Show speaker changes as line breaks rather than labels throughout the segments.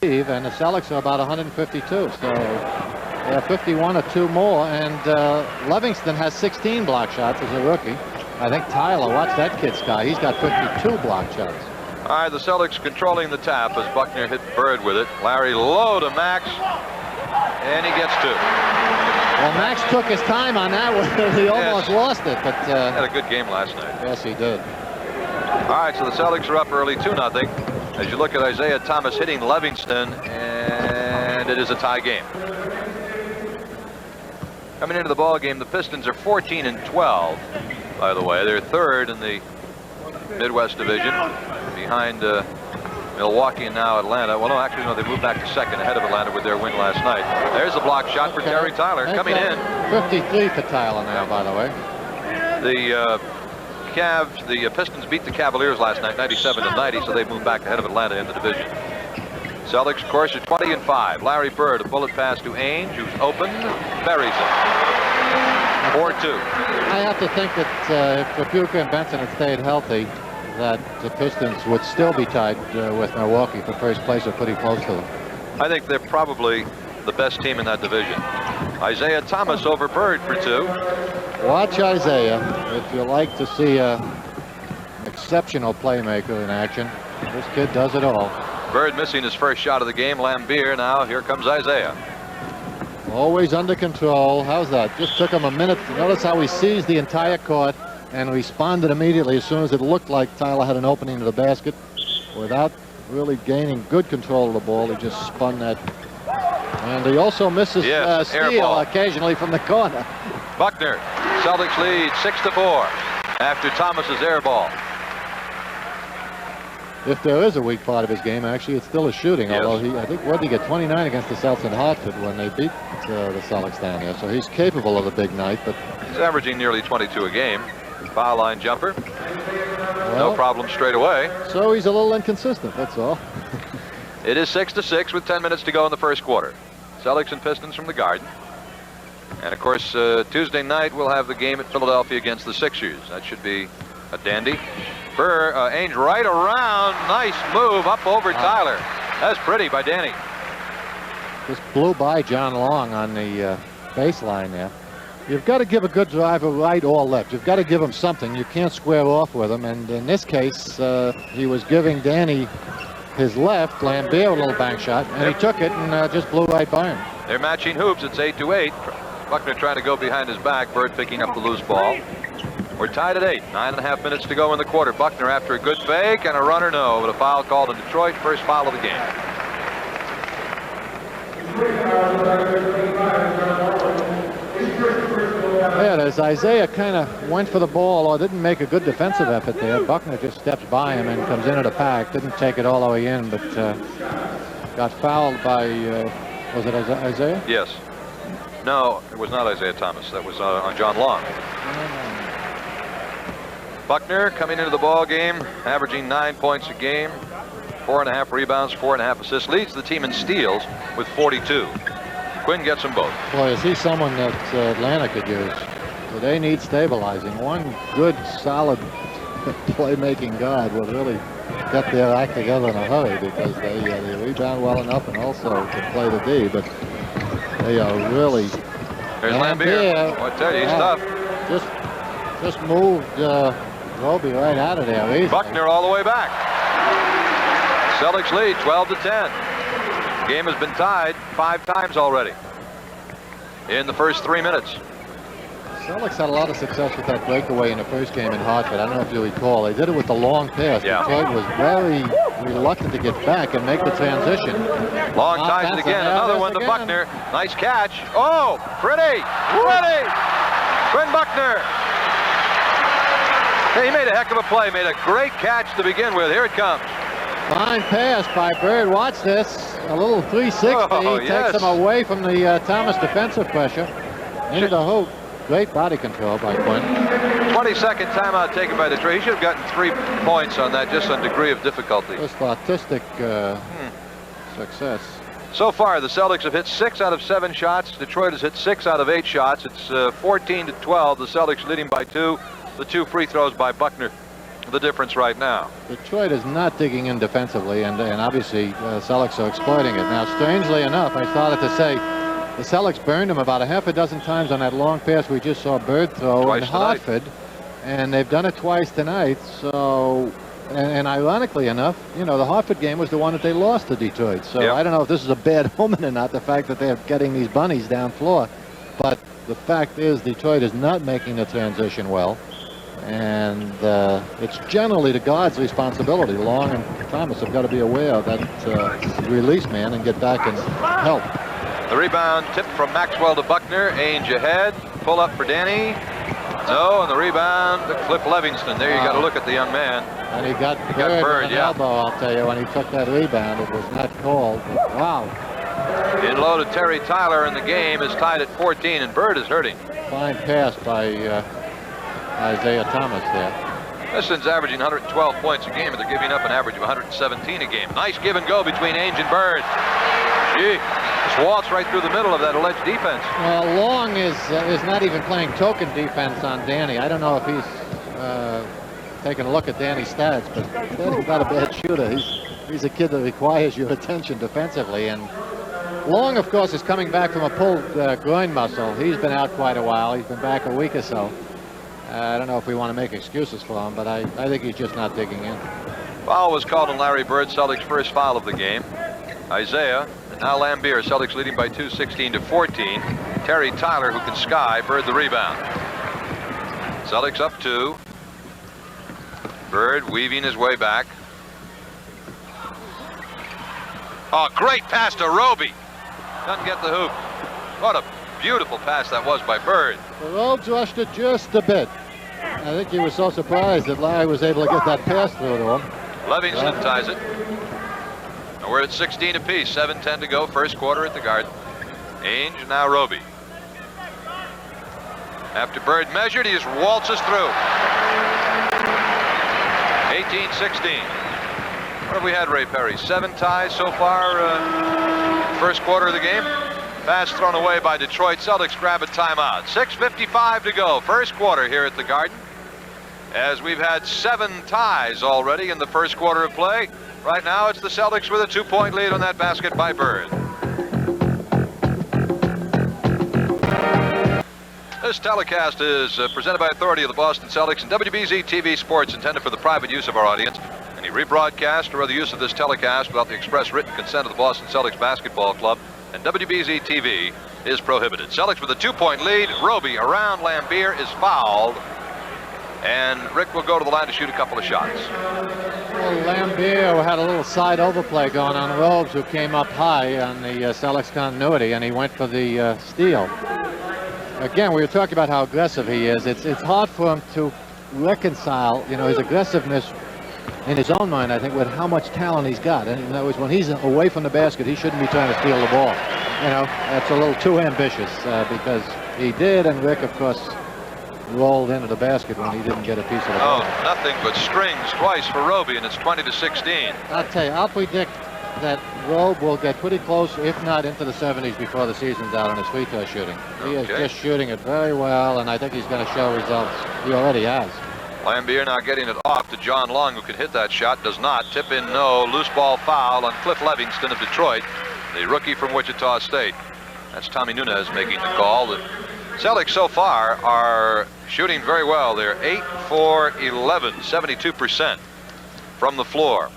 and the Celtics are about 152. So they're 51 or 2 more. And Livingston has 16 block shots as a rookie. I think Tyler, watch that kid, Sky. He's got 52 block shots.
All right, the Celtics controlling the tap as Buckner hit Bird with it. Larry low to Max, and he gets 2.
Well, Max took his time on that one. He almost lost it, but
had a good game last night.
Yes, he did.
All right, so the Celtics are up early 2-0. As you look at Isiah Thomas hitting Livingston, and it is a tie game. Coming into the ball game, the Pistons are 14-12. By the way, they're 3rd in the Midwest Division, behind Milwaukee and now Atlanta. Well, no, actually, no, they moved back to 2nd, ahead of Atlanta with their win last night. There's a block shot for Terry Tyler coming in.
53 for Tyler now, by the way.
The Pistons beat the Cavaliers last night, 97-90, so they moved back ahead of Atlanta in the division. Celtics, of course, are 20-5. Larry Bird, a bullet pass to Ainge, who's open, buries it. 4-2.
I have to think that if Trapuka and Benson had stayed healthy, that the Pistons would still be tied with Milwaukee for first place or pretty close to them.
I think they're probably the best team in that division. Isiah Thomas over Bird for 2.
Watch Isiah if you like to see an exceptional playmaker in action. This kid does it all.
Bird missing his first shot of the game. Lambier, now here comes Isiah.
Always under control. How's that? Just took him a minute. Notice how he seized the entire court and responded immediately as soon as it looked like Tyler had an opening to the basket. Without really gaining good control of the ball, he just spun that. And he also misses steal occasionally from the corner.
Buckner, Celtics lead 6-4 after Thomas's air ball.
If there is a weak part of his game, actually, it's still his shooting.
Yes.
Although I think, what did he get? 29 against the Celtics in Hartford when they beat the Celtics down there. So he's capable of a big night, but
he's averaging nearly 22 a game. Foul line jumper. No problem straight away.
So he's a little inconsistent, that's all.
It is 6-6 with 10 minutes to go in the first quarter. Celtics and Pistons from the Garden. And of course, Tuesday night we'll have the game at Philadelphia against the Sixers. That should be a dandy. Ainge right around. Nice move up over Tyler. That's pretty by Danny.
Just blew by John Long on the baseline there. You've got to give a good driver right or left. You've got to give him something. You can't square off with him. And in this case, he was giving Danny his left, Lambier a little bank shot, and he took it and just blew right by him.
They're matching hoops. It's 8-8. Buckner trying to go behind his back. Bird picking up the loose ball. We're tied at 8. 9.5 minutes to go in the quarter. Buckner after a good fake and a runner no, but a foul called in Detroit. First foul of the game.
Yeah, as Isiah kind of went for the ball or didn't make a good defensive effort there. Buckner just steps by him and comes into the pack. Didn't take it all the way in, but got fouled by, was it Isiah?
Yes. No, it was not Isiah Thomas. That was on John Long. Buckner coming into the ball game, averaging 9 points a game, 4.5 rebounds, 4.5 assists, leads the team in steals with 42. Quinn gets them both.
Boy, is he someone that Atlanta could use. So they need stabilizing. One good, solid playmaking guard will really get their act together in a hurry because they rebound well enough and also can play the D, but they are really...
There's Lambier. I tell you, he's tough.
Just moved Roby right out of there. Easy.
Buckner all the way back. Celtics lead 12-10. Game has been tied 5 times already in the first 3 minutes.
Celtics had a lot of success with that breakaway in the first game in Hartford. I don't know if you recall. They did it with the long pass.
Yeah.
Detroit was very reluctant to get back and make the transition.
Long ties it again. Another one to Buckner. Nice catch. Oh, pretty. Quinn Buckner. He made a heck of a play. Made a great catch to begin with. Here it comes.
Fine pass by Bird. Watch this. A little 360. Takes him away from the Thomas defensive pressure. Into the hoop. Great body control by Quinn.
22nd timeout taken by Detroit. He should have gotten 3 points on that just on degree of difficulty.
Just artistic success.
So far, the Celtics have hit 6 out of 7 shots. Detroit has hit 6 out of 8 shots. It's 14-12. The Celtics leading by 2. The 2 free throws by Buckner the difference right now.
Detroit is not digging in defensively, and obviously Celtics are exploiting it. Now, strangely enough, I started to say the Celtics burned them about a half a dozen times on that long pass we just saw Bird throw
Twice
in Hartford, and they've done it twice tonight. So, and ironically enough, you know, the Hartford game was the one that they lost to Detroit. So
Yep.
I don't know if this is a bad omen or not, the fact that they're getting these bunnies down floor. But the fact is Detroit is not making the transition well. And it's generally the guard's responsibility. Long and Thomas have got to be aware of that release man and get back and help.
The rebound tipped from Maxwell to Buckner. Ainge ahead. Pull up for Danny. No, and the rebound to Cliff Livingston. There you got to look at the young man.
And he got Bird on an elbow, I'll tell you, when he took that rebound. It was not called. But wow.
In low to Terry Tyler, and the game is tied at 14, and Bird is hurting.
Fine pass by Isiah Thomas there.
Pistons averaging 112 points a game, and they're giving up an average of 117 a game. Nice give and go between Ainge and Bird. Gee, just waltz right through the middle of that alleged defense.
Well, Long is not even playing token defense on Danny. I don't know if he's taking a look at Danny's stats, but Danny's not a bad shooter. He's a kid that requires your attention defensively. And Long, of course, is coming back from a pulled groin muscle. He's been out quite a while. He's been back a week or so. I don't know if we want to make excuses for him, but I think he's just not digging in.
Foul was called on Larry Bird, Celtics' first foul of the game. Isiah, and now Lambier, Celtics leading by 2, 16-14. Terry Tyler, who can sky, Bird the rebound. Celtics up 2. Bird weaving his way back. Oh, great pass to Roby. Doesn't get the hoop. What a beautiful pass that was by Bird.
The Robes rushed it just a bit. I think he was so surprised that Larry was able to get that pass through to him.
Livingston ties it. And we're at 16 apiece. 7:10 to go. First quarter at the Garden. Ainge, now Roby. After Bird measured, he just waltzes through. 18-16. What have we had, Ray Perry? 7 ties so far, first quarter of the game. Pass thrown away by Detroit. Celtics grab a timeout. 6:55 to go. First quarter here at the Garden. As we've had 7 ties already in the first quarter of play. Right now it's the Celtics with a 2-point lead on that basket by Bird. This telecast is presented by authority of the Boston Celtics and WBZ-TV Sports, intended for the private use of our audience. Any rebroadcast or other use of this telecast without the express written consent of the Boston Celtics Basketball Club and WBZ-TV is prohibited. Celtics with a 2-point lead. Roby around Lambier is fouled. And Rick will go to the line to shoot a couple of shots.
Well, Lambier had a little side overplay going on Robes, who came up high on the Celtics continuity, and he went for the steal. Again, we were talking about how aggressive he is. It's hard for him to reconcile, you know, his aggressiveness in his own mind, I think, with how much talent he's got. And in other words, when he's away from the basket, he shouldn't be trying to steal the ball. You know, that's a little too ambitious because he did, and Rick, of course, rolled into the basket when he didn't get a piece of the ball.
Oh, nothing but strings twice for Roby, and it's 20-16.
I'll tell you, I'll predict that Robe will get pretty close, if not into the 70s, before the season's out on his free throw shooting. He is just shooting it very well, and I think he's going to show results. He already has.
Lambier now getting it off to John Long, who can hit that shot. Does not. Tip in, no. Loose ball foul on Cliff Livingston of Detroit, the rookie from Wichita State. That's Tommy Nunez making the call. The Celtics so far are shooting very well. They're 8 for 11, 72% from the floor.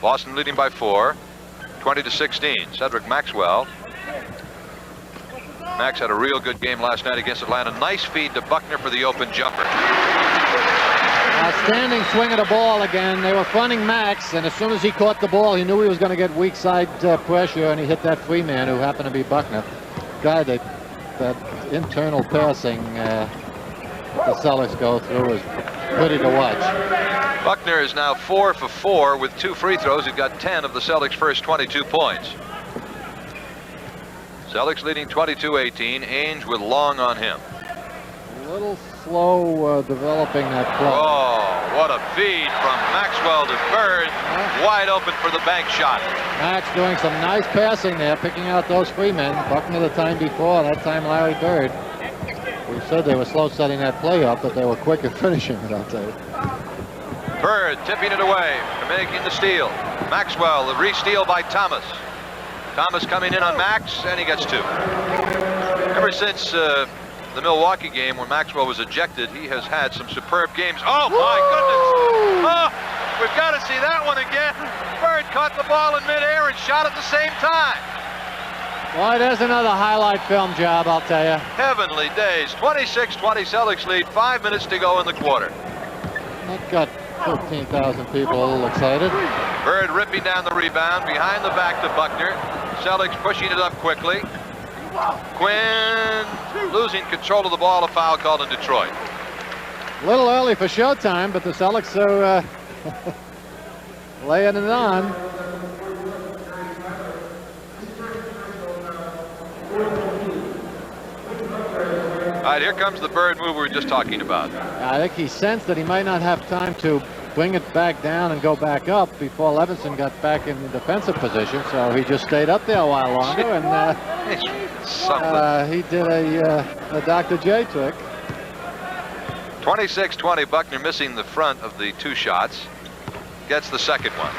Boston leading by 4, 20-16. Cedric Maxwell. Max had a real good game last night against Atlanta. Nice feed to Buckner for the open jumper.
Outstanding swing of the ball again. They were fronting Max, and as soon as he caught the ball, he knew he was going to get weak side pressure, and he hit that free man, who happened to be Buckner. God, that internal passing the Celtics go through is pretty to watch.
Buckner is now 4 for 4 with 2 free throws. He's got 10 of the Celtics' first 22 points. Celtics leading 22-18. Ainge with Long on him.
A little slow developing that play.
Oh, what a feed from Maxwell to Bird. Wide open for the bank shot.
Max doing some nice passing there, picking out those free men. Buckner the time before, that time Larry Bird. We said they were slow setting that play up, but they were quick at finishing it, I'll tell you.
Bird tipping it away, making the steal. Maxwell, the re-steal by Thomas. Thomas coming in on Max, and he gets 2. Ever since the Milwaukee game when Maxwell was ejected, he has had some superb games. Oh, my goodness. Oh, we've got to see that one again. Bird caught the ball in midair and shot at the same time.
Boy, there's another highlight film job, I'll tell you.
Heavenly days. 26-20 Celtics lead. 5 minutes to go in the quarter.
That got 15,000 people a little excited.
Bird ripping down the rebound. Behind the back to Buckner. Celtics pushing it up quickly. Quinn losing control of the ball. A foul called in Detroit.
A little early for showtime, but the Celtics are laying it on.
All right, here comes the Bird move we were just talking about.
I think he sensed that he might not have time to bring it back down and go back up before Levinson got back in the defensive position, so he just stayed up there a while longer, and he did a Dr. J trick.
26-20, Buckner missing the front of the 2 shots. Gets the second one.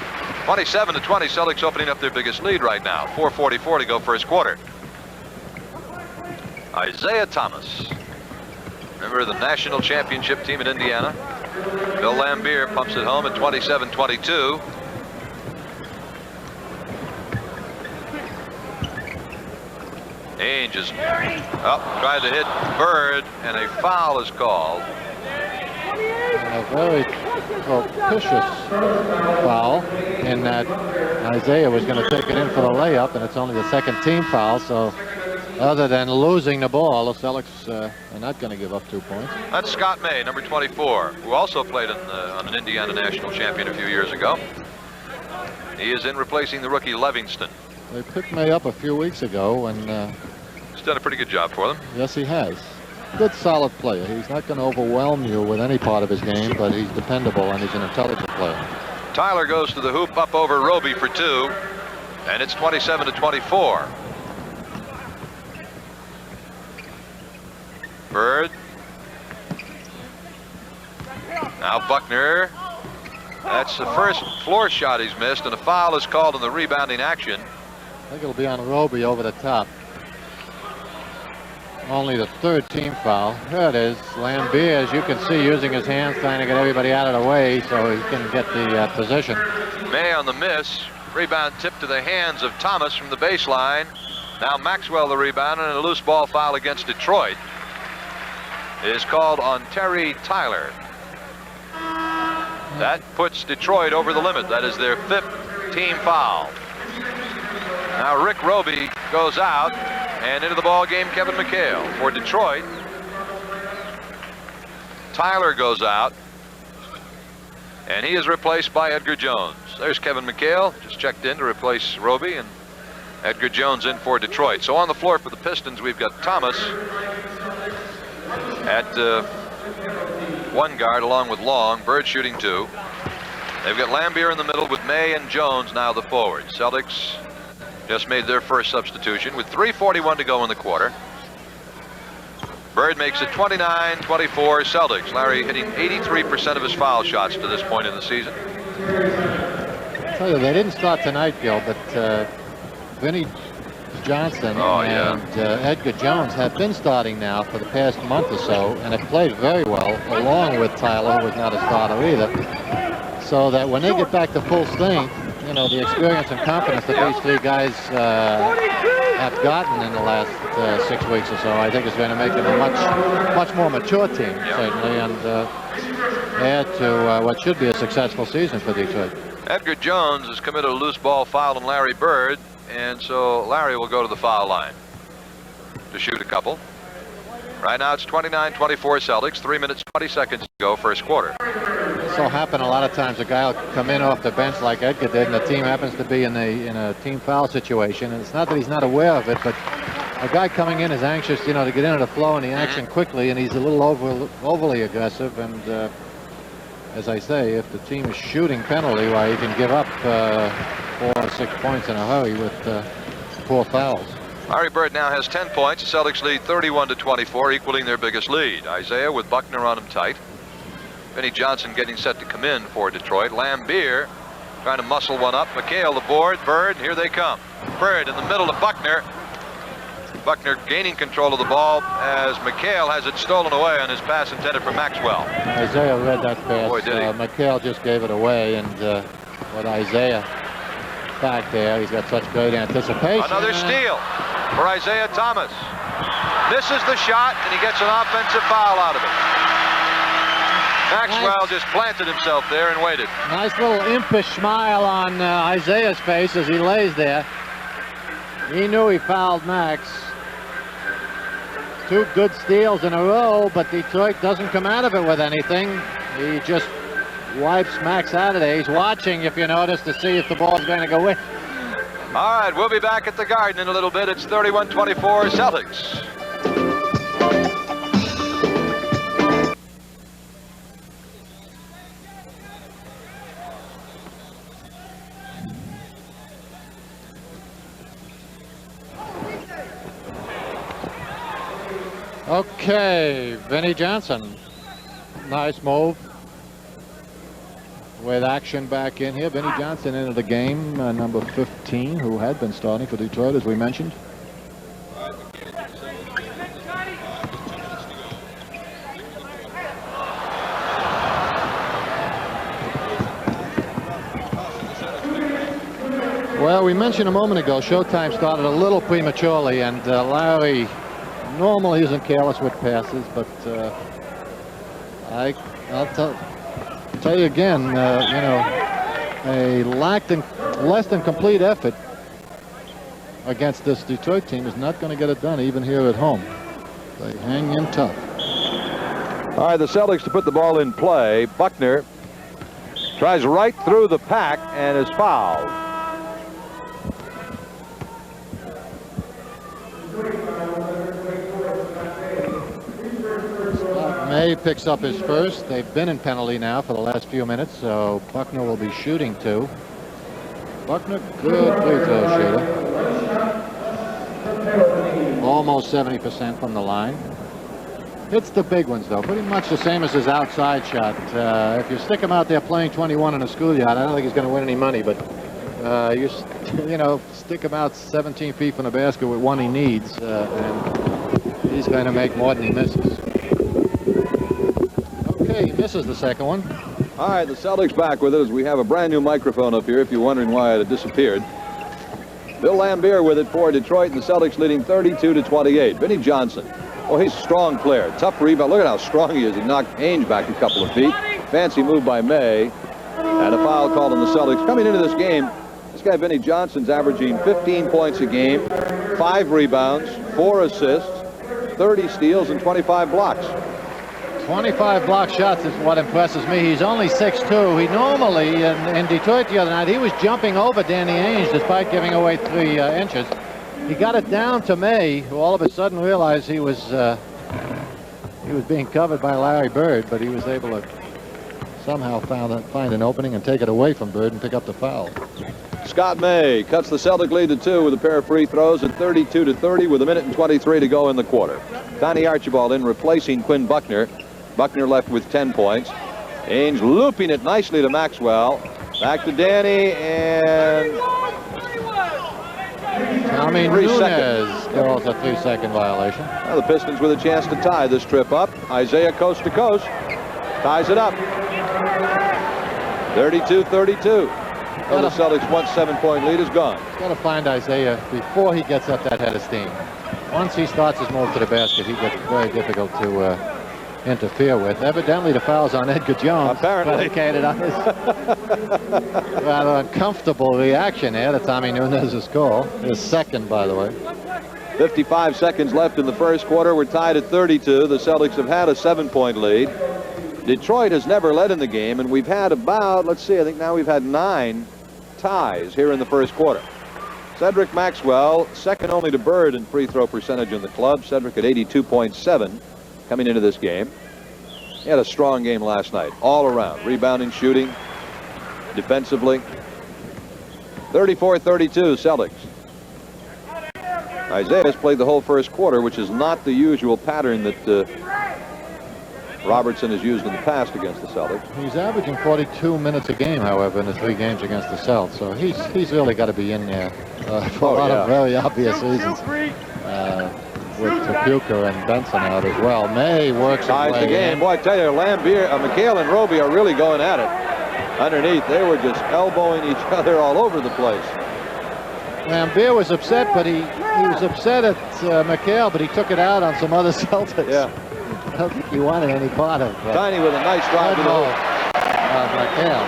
27-20, Celtics opening up their biggest lead right now. 4:44 to go first quarter. Isiah Thomas, member of the national championship team in Indiana. Bill Lambier pumps it home at 27-22. Ainge is up, trying to hit Bird, and a foul is called.
A very propitious foul in that Isiah was going to take it in for the layup, and it's only the second team foul, so other than losing the ball, the Celtics are not going to give up 2 points.
That's Scott May, number 24, who also played on an Indiana national champion a few years ago. He is in replacing the rookie Livingston.
They picked May up a few weeks ago, and
he's done a pretty good job for them.
Yes, he has. Good, solid player. He's not going to overwhelm you with any part of his game, but he's dependable and he's an intelligent player.
Tyler goes to the hoop, up over Roby for 2, and it's 27-24. Bird. Now Buckner. That's the first floor shot he's missed, and a foul is called in the rebounding action.
I think it'll be on Roby over the top. Only the 3rd team foul. There it is. Lambier, as you can see, using his hands, trying to get everybody out of the way so he can get the position.
May on the miss. Rebound tipped to the hands of Thomas from the baseline. Now Maxwell the rebound, and a loose ball foul against Detroit is called on Terry Tyler. That puts Detroit over the limit. That is their 5th team foul. Now Rick Roby goes out, and into the ball game Kevin McHale for Detroit. Tyler goes out, and he is replaced by Edgar Jones. There's Kevin McHale, just checked in to replace Roby, and Edgar Jones in for Detroit. So on the floor for the Pistons, we've got Thomas at 1 guard along with Long. Bird shooting 2. They've got Lambier in the middle with May and Jones now the forwards. Celtics just made their first substitution with 3:41 to go in the quarter. Bird makes it 29-24 Celtics. Larry hitting 83% of his foul shots to this point in the season.
I'll tell you, they didn't start tonight, Gil, but Vinnie Johnson and Edgar Jones have been starting now for the past month or so, and have played very well, along with Tyler, who was not a starter either. So that when they get back to full strength, you know, the experience and confidence that these 3 guys have gotten in the last 6 weeks or so, I think is going to make it a much more mature team, certainly, and add to what should be a successful season for Detroit.
Edgar Jones has committed a loose ball foul on Larry Bird, and so Larry will go to the foul line to shoot a couple. Right now it's 29-24 Celtics, 3 minutes 20 seconds to go first quarter.
It so happen a lot of times a guy will come in off the bench like Edgar did, and the team happens to be in a team foul situation, and it's not that he's not aware of it, but a guy coming in is anxious, you know, to get into the flow and the action quickly, and he's a little overly aggressive, and as I say, if the team is shooting penalty, why, he can give up 4 or 6 points in a hurry with 4 fouls.
Larry Bird now has 10 points. The Celtics lead 31-24, equaling their biggest lead. Isiah with Buckner on him tight. Vinnie Johnson getting set to come in for Detroit. Lambier trying to muscle one up. McHale the board. Bird, here they come. Bird in the middle to Buckner. Buckner gaining control of the ball as McHale has it stolen away on his pass intended for Maxwell.
Isiah read that pass.
Boy, did he.
McHale just gave it away, and with Isiah back there, he's got such great anticipation.
Another steal for Isiah Thomas. Misses the shot, and he gets an offensive foul out of it. Maxwell just planted himself there and waited.
Nice little impish smile on Isiah's face as he lays there. He knew he fouled Max. 2 good steals in a row, but Detroit doesn't come out of it with anything. He just wipes Max out of there. He's watching, if you notice, to see if the ball's going to go in.
All right, we'll be back at the Garden in a little bit. It's 31-24 Celtics.
Okay, Vinnie Johnson. Nice move. With action back in here. Vinnie Johnson into the game, number 15, who had been starting for Detroit, as we mentioned. Well, we mentioned a moment ago, Showtime started a little prematurely, and Larry normally isn't careless with passes, but I'll tell you again, you know, a less than complete effort against this Detroit team is not going to get it done, even here at home. They hang in tough.
All right, the Celtics to put the ball in play. Buckner tries right through the pack and is fouled.
May picks up his first. They've been in penalty now for the last few minutes, so Buckner will be shooting 2. Buckner, good free throw shooter. Almost 70% from the line. Hits the big ones, though. Pretty much the same as his outside shot. If you stick him out there playing 21 in a schoolyard, I don't think he's going to win any money, but you know, stick him out 17 feet from the basket with one he needs, and he's going to make more than he misses. Okay, he misses the second one.
All right, the Celtics back with it as we have a brand new microphone up here if you're wondering why it had disappeared. Bill Lambier with it for Detroit, and the Celtics leading 32-28. Vinnie Johnson. Oh, he's a strong player. Tough rebound. Look at how strong he is. He knocked Ainge back a couple of feet. Fancy move by May. And a foul called on the Celtics. Coming into this game, this guy Vinnie Johnson's averaging 15 points a game, 5 rebounds, 4 assists, 30 steals, and 25 blocks.
25 block shots is what impresses me. He's only 6'2". He normally, in Detroit the other night, he was jumping over Danny Ainge despite giving away 3 inches. He got it down to May, who all of a sudden realized he was being covered by Larry Bird, but he was able to somehow find an opening and take it away from Bird and pick up the foul.
Scott May cuts the Celtic lead to 2 with a pair of free throws at 32-30 with 1:23 to go in the quarter. Donnie Archibald in replacing Quinn Buckner. Buckner left with 10 points. Ainge looping it nicely to Maxwell. Back to Danny, and
Tommy
3
Nunez
seconds.
calls a 3-second violation.
Now the Pistons with a chance to tie this trip up. Isiah coast to coast. Ties it up. 32-32. Well, the Celtics' 7-point lead is gone.
He's got to find Isiah before he gets up that head of steam. Once he starts his move to the basket, he gets very difficult to interfere with. Evidently, the foul's on Edgar Jones.
Apparently.
Predicated on his rather uncomfortable reaction here to Tommy Nunez's call. His second, by the way.
55 seconds left in the first quarter. We're tied at 32. The Celtics have had a 7-point lead. Detroit has never led in the game, and we've had about, let's see, I think now we've had 9 ties here in the first quarter. Cedric Maxwell, second only to Bird in free throw percentage in the club. Cedric at 82.7 coming into this game. He had a strong game last night, all around. Rebounding, shooting, defensively. 34-32 Celtics. Isiah has played the whole first quarter, which is not the usual pattern that Robertson has used in the past against the Celtics.
He's averaging 42 minutes a game, however, in the 3 games against the Celtics. So he's really got to be in there for a lot of very obvious reasons. With Tapuka and Benson out as well. May works
ties the game. Boy, I tell you, McHale and Roby are really going at it. Underneath, they were just elbowing each other all over the place.
Lambier was upset, but he was upset at McHale, but he took it out on some other Celtics.
Yeah.
I don't think he wanted any part of it.
Tiny with a nice drive to the hole.
McHale.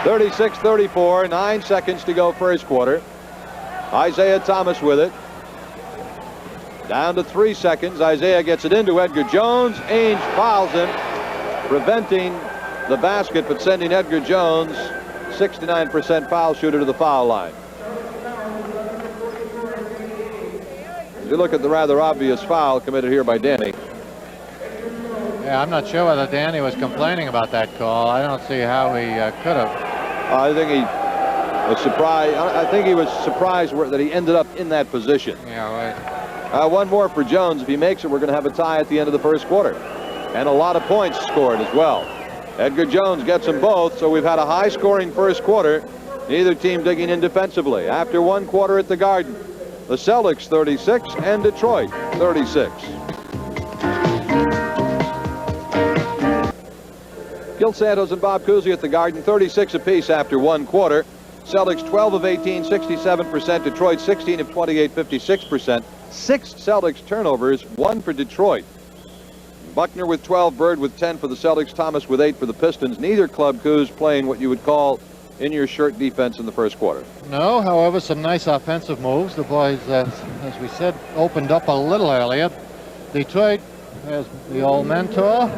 36-34, 9 seconds to go first quarter. Isiah Thomas with it. Down to 3 seconds. Isiah gets it into Edgar Jones. Ainge fouls him, preventing the basket, but sending Edgar Jones, 69% foul shooter, to the foul line. As you look at the rather obvious foul committed here by Danny.
Yeah, I'm not sure whether Danny was complaining about that call. I don't see how he could have.
I think he was surprised. I think he was surprised that he ended up in that position.
Yeah, right.
One more for Jones. If he makes it, we're going to have a tie at the end of the first quarter. And a lot of points scored as well. Edgar Jones gets them both, so we've had a high-scoring first quarter. Neither team digging in defensively. After 1 quarter at the Garden, the Celtics 36 and Detroit 36. Gil Santos and Bob Cousy at the Garden, 36 apiece after 1 quarter. Celtics 12 of 18, 67%. Detroit 16 of 28, 56%. 6 Celtics turnovers, 1 for Detroit. Buckner with 12, Bird with 10 for the Celtics, Thomas with 8 for the Pistons. Neither club, Coos, playing what you would call in-your-shirt defense in the first quarter.
No, however, some nice offensive moves. The boys, as we said, opened up a little earlier. Detroit has the old mentor.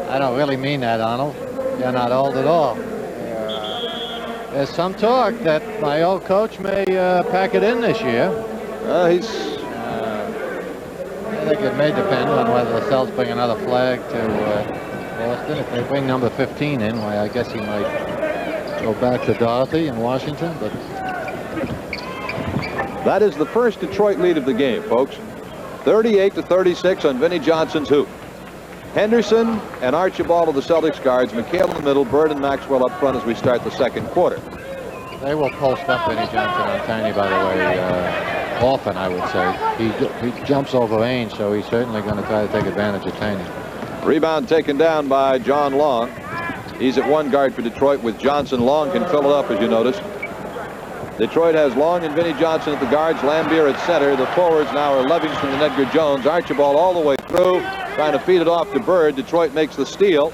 I don't really mean that, Arnold. You're not old at all. There's some talk that my old coach may pack it in this year. I think it may depend on whether the Celtics bring another flag to Boston. If they bring number 15 in, well, I guess he might go back to Dorothy in Washington. But
that is the first Detroit lead of the game, folks. 38-36 on Vinnie Johnson's hoop. Henderson and Archibald of the Celtics guards. McHale in the middle. Bird and Maxwell up front as we start the second quarter.
They will post up Vinnie Johnson on Tiny, by the way, often, I would say. He jumps over Ainge, so he's certainly going to try to take advantage of Tiny.
Rebound taken down by John Long. He's at 1 guard for Detroit with Johnson. Long can fill it up, as you noticed. Detroit has Long and Vinnie Johnson at the guards. Lambier at center. The forwards now are Livingston and Edgar Jones. Archibald all the way through, trying to feed it off to Bird. Detroit makes the steal.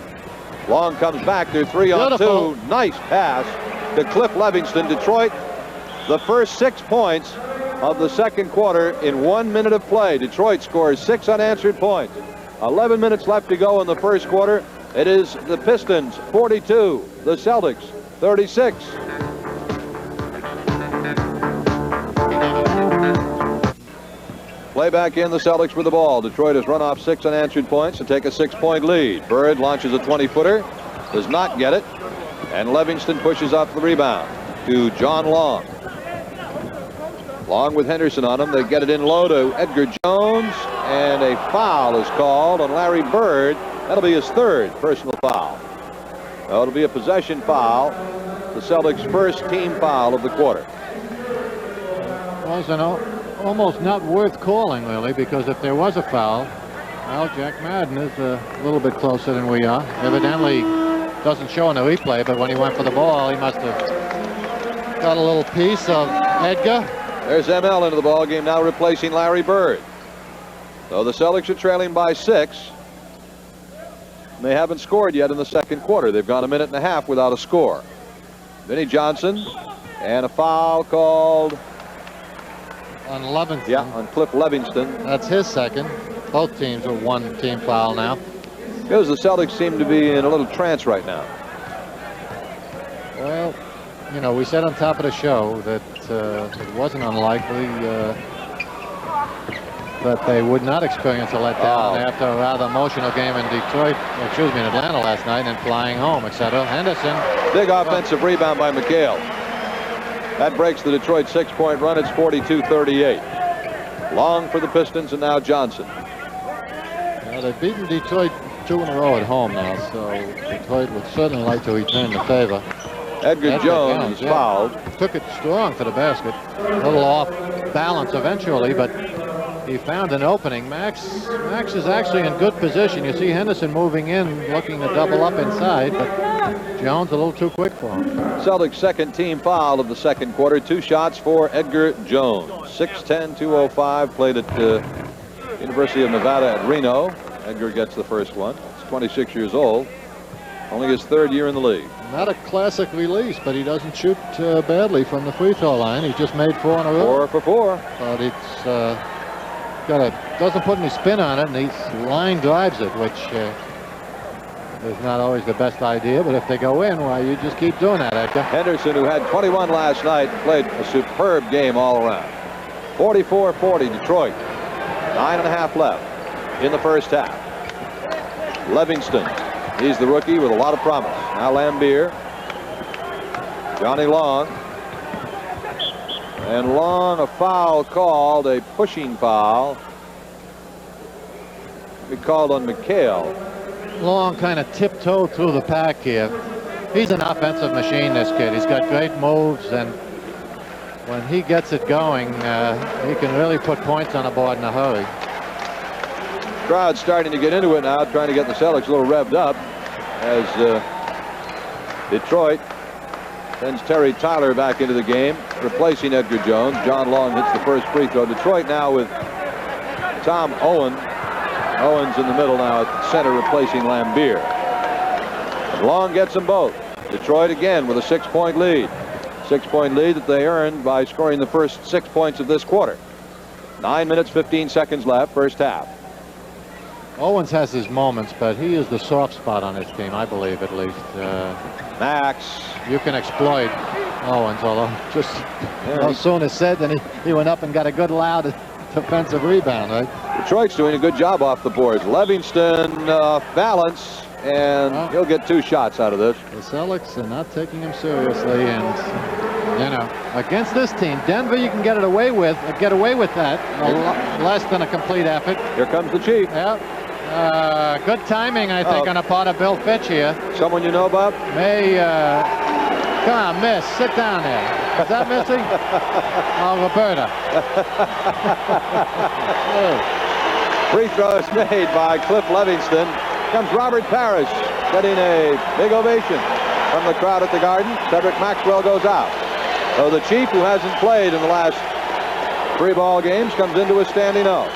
Long comes back. They're 3-on-2. Nice pass to Cliff Livingston. Detroit, the first 6 points of the second quarter in 1 minute of play. Detroit scores 6 unanswered points. 11 minutes left to go in the first quarter. It is the Pistons 42, the Celtics 36. Play back in, the Celtics with the ball. Detroit has run off 6 unanswered points to take a 6-point lead. Bird launches a 20-footer, does not get it, and Livingston pushes off the rebound to John Long. Long with Henderson on him. They get it in low to Edgar Jones, and a foul is called on Larry Bird. That'll be his 3rd personal foul. It'll be a possession foul, the Celtics' first team foul of the quarter.
Well, almost not worth calling, really, because if there was a foul, well, Jack Madden is a little bit closer than we are. Evidently doesn't show in the replay, but when he went for the ball, he must have got a little piece of Edgar.
There's ML into the ball game now, replacing Larry Bird. So the Celtics are trailing by 6. They haven't scored yet in the second quarter. They've gone 1.5 minutes without a score. Vinnie Johnson, and a foul called
on Livingston.
Yeah, on Cliff Livingston.
That's his 2nd. Both teams are 1 team foul now.
Because the Celtics seem to be in a little trance right now.
Well, you know, we said on top of the show that it wasn't unlikely that they would not experience a letdown after a rather emotional game in Atlanta last night, and flying home, etc. Henderson.
Big offensive rebound by McHale. That breaks the Detroit 6-point run. It's 42-38. Long for the Pistons, and now Johnson.
Well, they've beaten Detroit 2 in a row at home now, so Detroit would certainly like to return the favor.
Edgar Jones is fouled.
Took it strong for the basket. A little off balance eventually, but he found an opening. Max is actually in good position. You see Henderson moving in, looking to double up inside, but Jones a little too quick for him.
Celtics' second team foul of the second quarter. 2 shots for Edgar Jones. 6'10", 205, played at University of Nevada at Reno. Edgar gets the first one. He's 26 years old. Only his 3rd year in the league.
Not a classic release, but he doesn't shoot badly from the free throw line. He's just made 4 in a row.
4 for 4.
But it's doesn't put any spin on it, and he line drives it, which is not always the best idea. But if they go in, why, you just keep doing that, Edgar.
Henderson, who had 21 last night, played a superb game all around. 44-40 Detroit. 9.5 left in the first half. Livingston, he's the rookie with a lot of promise. Now Lambier. Johnny Long. And Long, a foul called, a pushing foul. Be called on McHale.
Long kind of tiptoed through the pack here. He's an offensive machine, this kid. He's got great moves, and when he gets it going, he can really put points on the board in a hurry.
Crowd's starting to get into it now, trying to get the Celtics a little revved up as Detroit sends Terry Tyler back into the game, replacing Edgar Jones. John Long hits the first free throw. Detroit now with Tom Owens. Owens in the middle now at center, replacing Lambier. And Long gets them both. Detroit again with a 6-point lead. 6-point lead that they earned by scoring the first 6 points of this quarter. 9 minutes, 15 seconds left, first half.
Owens has his moments, but he is the soft spot on his team, I believe, at least.
Max.
You can exploit Owens, although just no sooner said than he went up and got a good loud defensive rebound, right?
Detroit's doing a good job off the boards. Livingston balance, and he'll get 2 shots out of this.
The Celtics are not taking him seriously, and you know, against this team, Denver, you can get away with that. Less than a complete effort.
Here comes the Chief.
Yeah. Good timing, I think, on the part of Bill Fitch here.
Someone you know, Bob?
Come on, miss. Sit down there. Is that Missy? Oh, Roberta.
Free throw is made by Cliff Livingston. Comes Robert Parrish, getting a big ovation from the crowd at the Garden. Cedric Maxwell goes out. So the Chief, who hasn't played in the last 3 ball games, comes into a standing O.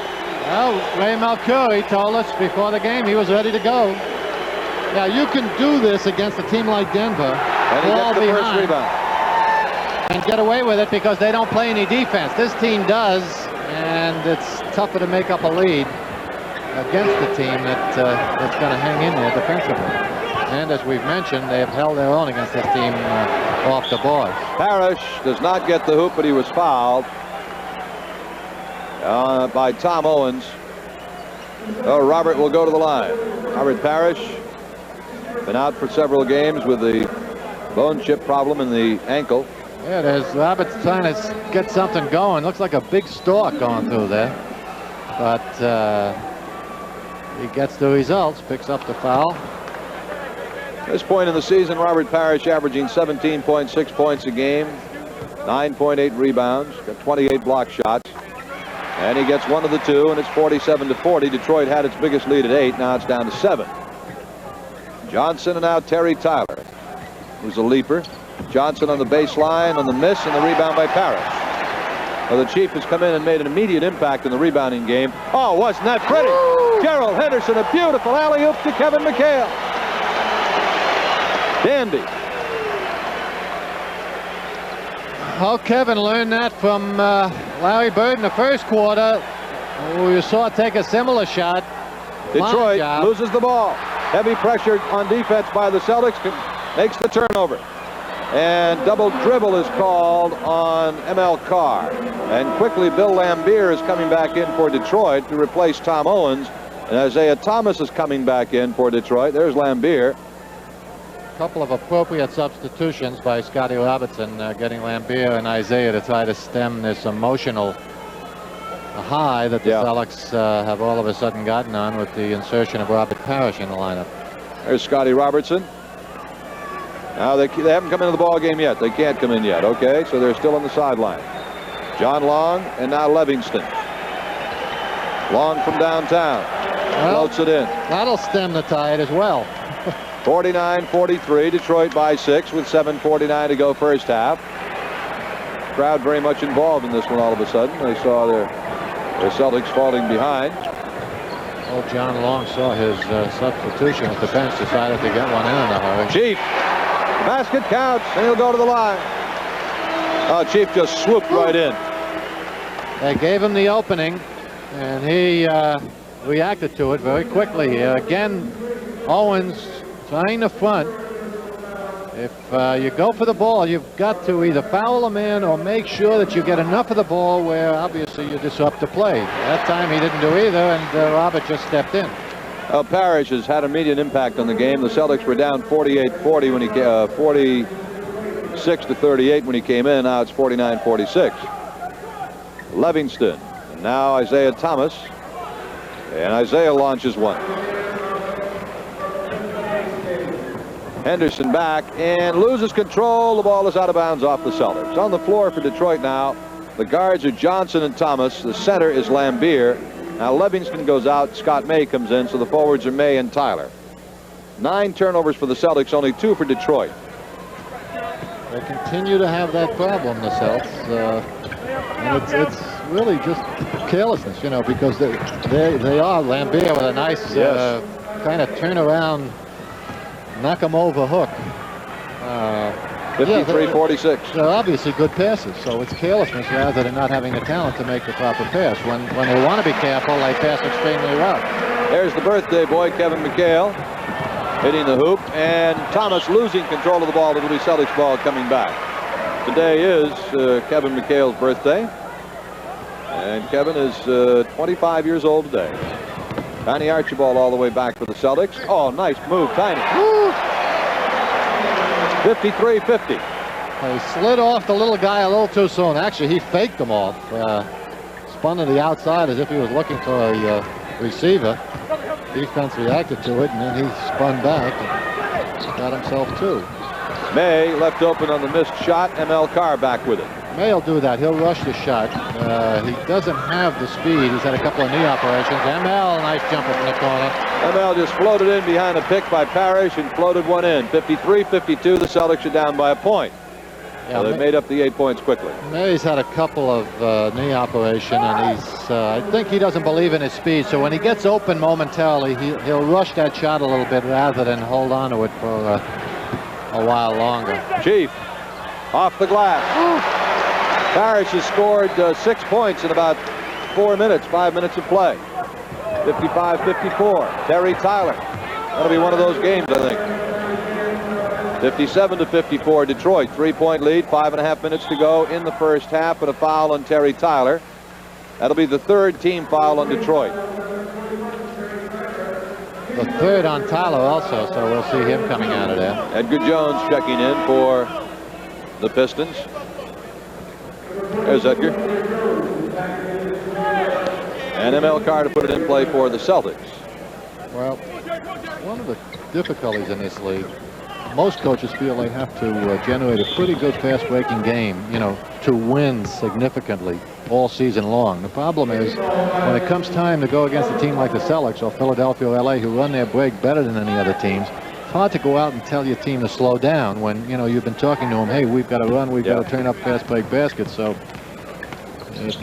Well, Ray Malcuri told us before the game he was ready to go. Now, you can do this against a team like Denver.
And he gets the first rebound.
And get away with it because they don't play any defense. This team does, and it's tougher to make up a lead against the team that's going to hang in there defensively. And as we've mentioned, they have held their own against this team off the board. Parrish
does not get the hoop, but he was fouled by Tom Owens. Robert will go to the line. Robert Parrish, been out for several games with the bone chip problem in the ankle.
Yeah, there's Robert's trying to get something going. Looks like a big stalk going through there. But he gets the results, picks up the foul.
At this point in the season, Robert Parrish averaging 17.6 points a game, 9.8 rebounds, got 28 block shots. And he gets 1 of the 2, and it's 47-40. Detroit had its biggest lead at 8. Now it's down to 7. Johnson and now Terry Tyler, who's a leaper. Johnson on the baseline on the miss, and the rebound by Parrish. Well, the Chief has come in and made an immediate impact in the rebounding game. Oh, wasn't that pretty? Woo! Gerald Henderson, a beautiful alley-oop to Kevin McHale. Dandy.
Oh, Kevin learned that from Larry Bird in the first quarter. You saw it take a similar shot.
Detroit loses the ball. Heavy pressure on defense by the Celtics, makes the turnover. And double dribble is called on ML Carr. And quickly Bill Lambier is coming back in for Detroit to replace Tom Owens. And Isiah Thomas is coming back in for Detroit. There's Lambier.
A couple of appropriate substitutions by Scotty Robertson, getting Lambier and Isiah to try to stem this emotional high that the Celtics have all of a sudden gotten on with the insertion of Robert Parrish in the lineup.
There's Scotty Robertson. Now they haven't come into the ball game yet. They can't come in yet. Okay, so they're still on the sideline. John Long and now Livingston. Long from downtown. Floats it in.
That'll stem the tide as well.
49-43. Detroit by 6 with 7:49 to go first half. Crowd very much involved in this one all of a sudden. They saw their Celtics falling behind.
Well, John Long saw his substitution at the bench, decided to get one in a hurry.
Chief. Basket counts, and he'll go to the line. Chief just swooped right in.
They gave him the opening, and he reacted to it very quickly. Again, Owens trying to front. If you go for the ball, you've got to either foul him in or make sure that you get enough of the ball where obviously you disrupt the play. That time he didn't do either, and Robert just stepped in.
Parrish has had immediate impact on the game. The Celtics were down 48-40 when he 46-38 when he came in. Now it's 49-46. Livingston, and now Isiah Thomas, and Isiah launches one. Henderson back and loses control. The ball is out of bounds off the Celtics. On the floor for Detroit now, the guards are Johnson and Thomas. The center is Lambier. Now Livingston goes out. Scott May comes in, so the forwards are May and Tyler. 9 turnovers for the Celtics, only 2 for Detroit.
They continue to have that problem, the Celtics. And it's really just carelessness, you know, because they are Lambier with a nice kind of turnaround, knock him over hook.
53-46.
They're obviously good passes, so it's carelessness rather than not having the talent to make the proper pass. When they want to be careful, they pass extremely well.
There's the birthday boy, Kevin McHale, hitting the hoop, and Thomas losing control of the ball. It'll be Celtics ball coming back. Today is Kevin McHale's birthday, and Kevin is 25 years old today. Tiny Archibald all the way back for the Celtics. Oh, nice move, Tiny. 53-50.
He slid off the little guy a little too soon. Actually, he faked him off. Spun to the outside as if he was looking for a receiver. Defense reacted to it, and then he spun back and got himself two.
May left open on the missed shot. ML Carr back with it.
May will do that. He'll rush the shot. He doesn't have the speed. He's had a couple of knee operations. ML, nice jumper from the corner.
ML just floated in behind a pick by Parrish and floated one in. 53-52. The Celtics are down by a point. Yeah, they made up the 8 points quickly.
May's had a couple of knee operation, and he's I think he doesn't believe in his speed. So when he gets open momentarily, he'll rush that shot a little bit rather than hold on to it for a while longer.
Chief off the glass. Parrish has scored 6 points in about 4 minutes, 5 minutes of play. 55-54. Terry Tyler. That'll be one of those games, I think. 57-54 Detroit. 3-point lead, 5.5 minutes to go in the first half, and a foul on Terry Tyler. That'll be the 3rd team foul on Detroit.
The 3rd on Tyler also, so we'll see him coming out of there.
Edgar Jones checking in for the Pistons. There's Edgar. And ML Carr to put it in play for the Celtics.
Well, one of the difficulties in this league, most coaches feel they have to generate a pretty good fast-breaking game, you know, to win significantly all season long. The problem is when it comes time to go against a team like the Celtics or Philadelphia or LA, who run their break better than any other teams, it's hard to go out and tell your team to slow down when, you know, you've been talking to them, hey, we've got to run, we've got to turn up fast break baskets. So it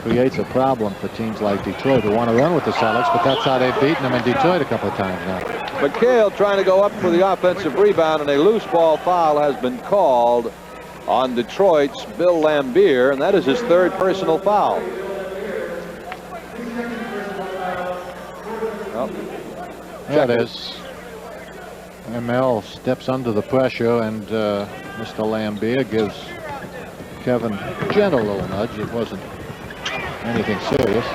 creates a problem for teams like Detroit who want to run with the Celtics, but that's how they've beaten them in Detroit a couple of times now.
McHale trying to go up for the offensive rebound, and a loose ball foul has been called on Detroit's Bill Lambier, and that is his 3rd personal foul. Well,
there it is. ML steps under the pressure, and Mr. Lambier gives Kevin a gentle little nudge. It wasn't anything serious.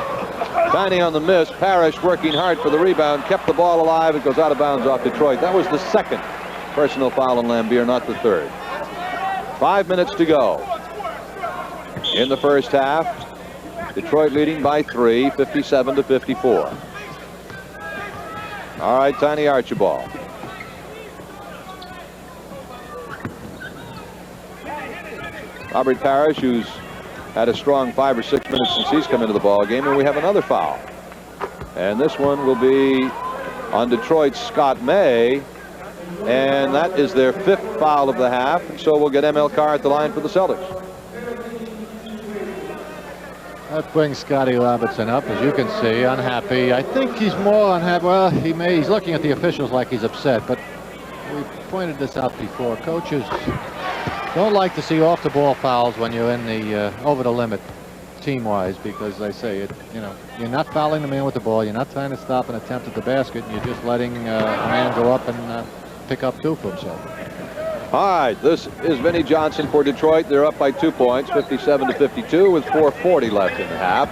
Tiny on the miss. Parrish working hard for the rebound, kept the ball alive. It goes out of bounds off Detroit. That was the 2nd personal foul on Lambier, not the 3rd. 5 minutes to go in the first half. Detroit leading by 3, 57-54. All right, Tiny Archibald. Robert Parrish, who's had a strong 5 or 6 minutes since he's come into the ball game, and we have another foul. And this one will be on Detroit's Scott May, and that is their 5th foul of the half. So we'll get ML Carr at the line for the Celtics.
That brings Scotty Robertson up, as you can see, unhappy. I think he's more unhappy. Well, he's looking at the officials like he's upset, but we pointed this out before. Coaches don't like to see off-the-ball fouls when you're in the over the limit, team-wise, because they say you're not fouling the man with the ball. You're not trying to stop an attempt at the basket. And you're just letting a man go up and pick up 2 for himself.
All right, this is Vinnie Johnson for Detroit. They're up by 2 points, 57-52, with 4:40 left in the half.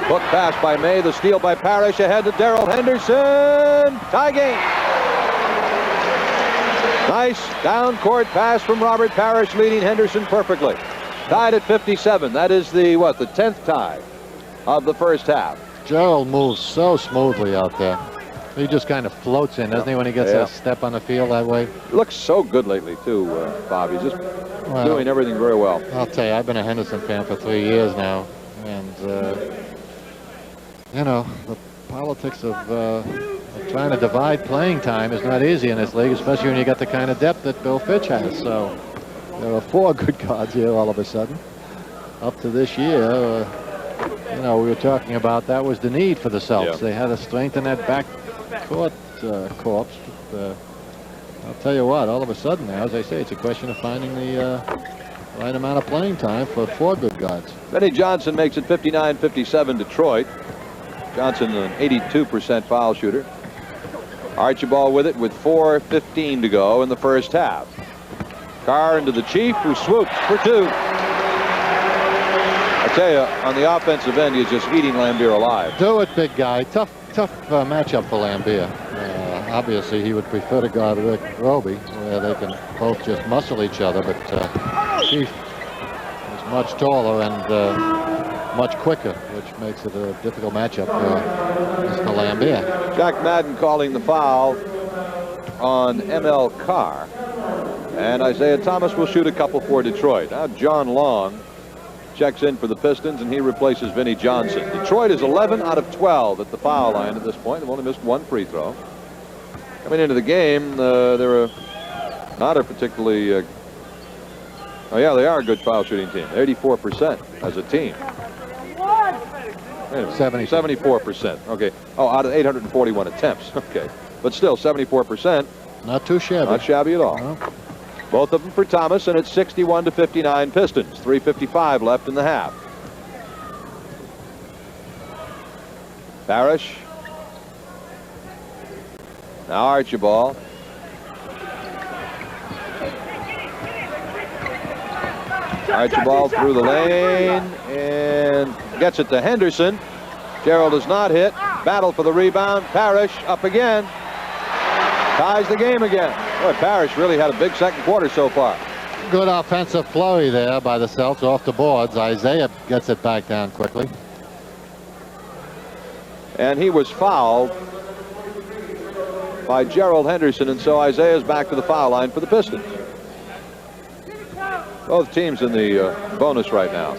Hook pass by May, the steal by Parrish, ahead to Darrell Henderson. Tie game. Nice down-court pass from Robert Parrish, leading Henderson perfectly. Tied at 57. That is the 10th tie of the first half.
Gerald moves so smoothly out there. He just kind of floats in, doesn't he, when he gets that step on the field that way?
He looks so good lately, too, Bob. He's just doing everything very well.
I'll tell you, I've been a Henderson fan for 3 years now. And, the politics of trying to divide playing time is not easy in this league, especially when you got the kind of depth that Bill Fitch has. So there are 4 good guards here all of a sudden. Up to this year, we were talking about that was the need for the Celtics. Yeah. They had to strengthen that back court corps. I'll tell you what, all of a sudden now, as I say, it's a question of finding the right amount of playing time for 4 good guards.
Vinnie Johnson makes it 59-57 Detroit. Johnson, an 82% foul shooter. Archibald with it with 4:15 to go in the first half. Carr into the Chief, who swoops for 2. I tell you, on the offensive end, he's just eating Lambier alive.
Do it, big guy. Tough matchup for Lambier. Obviously, he would prefer to guard Rick Roby, where they can both just muscle each other. But Chief is much taller and much quicker, which makes it a difficult matchup for Mr. Lambier.
Jack Madden calling the foul on ML Carr. And Isiah Thomas will shoot a couple for Detroit. Now John Long checks in for the Pistons, and he replaces Vinnie Johnson. Detroit is 11 out of 12 at the foul line at this point. They've only missed 1 free throw. Coming into the game, they're not a particularly... oh, yeah, they are a good foul shooting team. 84% as a team. 74%. Okay. Oh, out of 841 attempts. Okay. But still, 74%.
Not too shabby.
Not shabby at all.
No.
Both of them for Thomas, and it's 61-59 Pistons. 3:55 left in the half. Parrish. Now Archibald. Archibald through the lane and gets it to Henderson. Gerald is not hit. Battle for the rebound. Parrish up again. Ties the game again. Boy, Parrish really had a big second quarter so far.
Good offensive flurry there by the Celtics off the boards. Isiah gets it back down quickly.
And he was fouled by Gerald Henderson, and so Isiah's back to the foul line for the Pistons. Both teams in the bonus right now.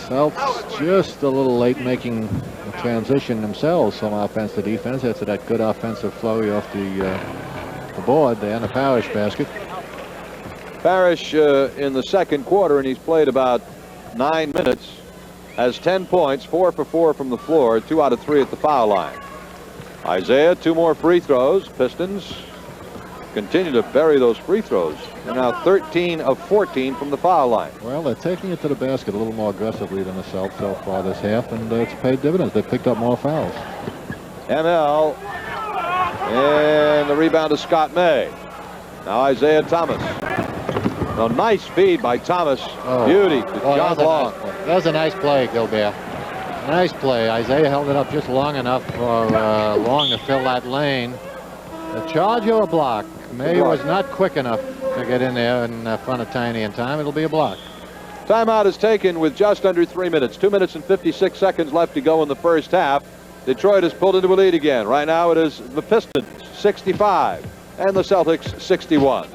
Celtics just a little late making the transition themselves from offense to defense after that good offensive flurry off the board there in the Parrish basket.
Parrish in the second quarter, and he's played about 9 minutes, has 10 points, 4 for 4 from the floor, 2 out of 3 at the foul line. Isiah, 2 more free throws. Pistons continue to bury those free throws. They're now 13 of 14 from the foul line.
Well, they're taking it to the basket a little more aggressively than the Celtics so far this half, and it's paid dividends. They picked up more fouls.
ML, and the rebound to Scott May. Now Isiah Thomas. A nice feed by Thomas.
Oh.
Beauty to John Long.
That was a nice play, Gilbert. Nice play. Isiah held it up just long enough for Long to fill that lane. A charge or a block? May was not quick enough to get in there in front of Tiny in time. It'll be a block.
Timeout is taken with just under 3 minutes. 2 minutes and 56 seconds left to go in the first half. Detroit has pulled into a lead again. Right now it is the Pistons 65 and the Celtics 61.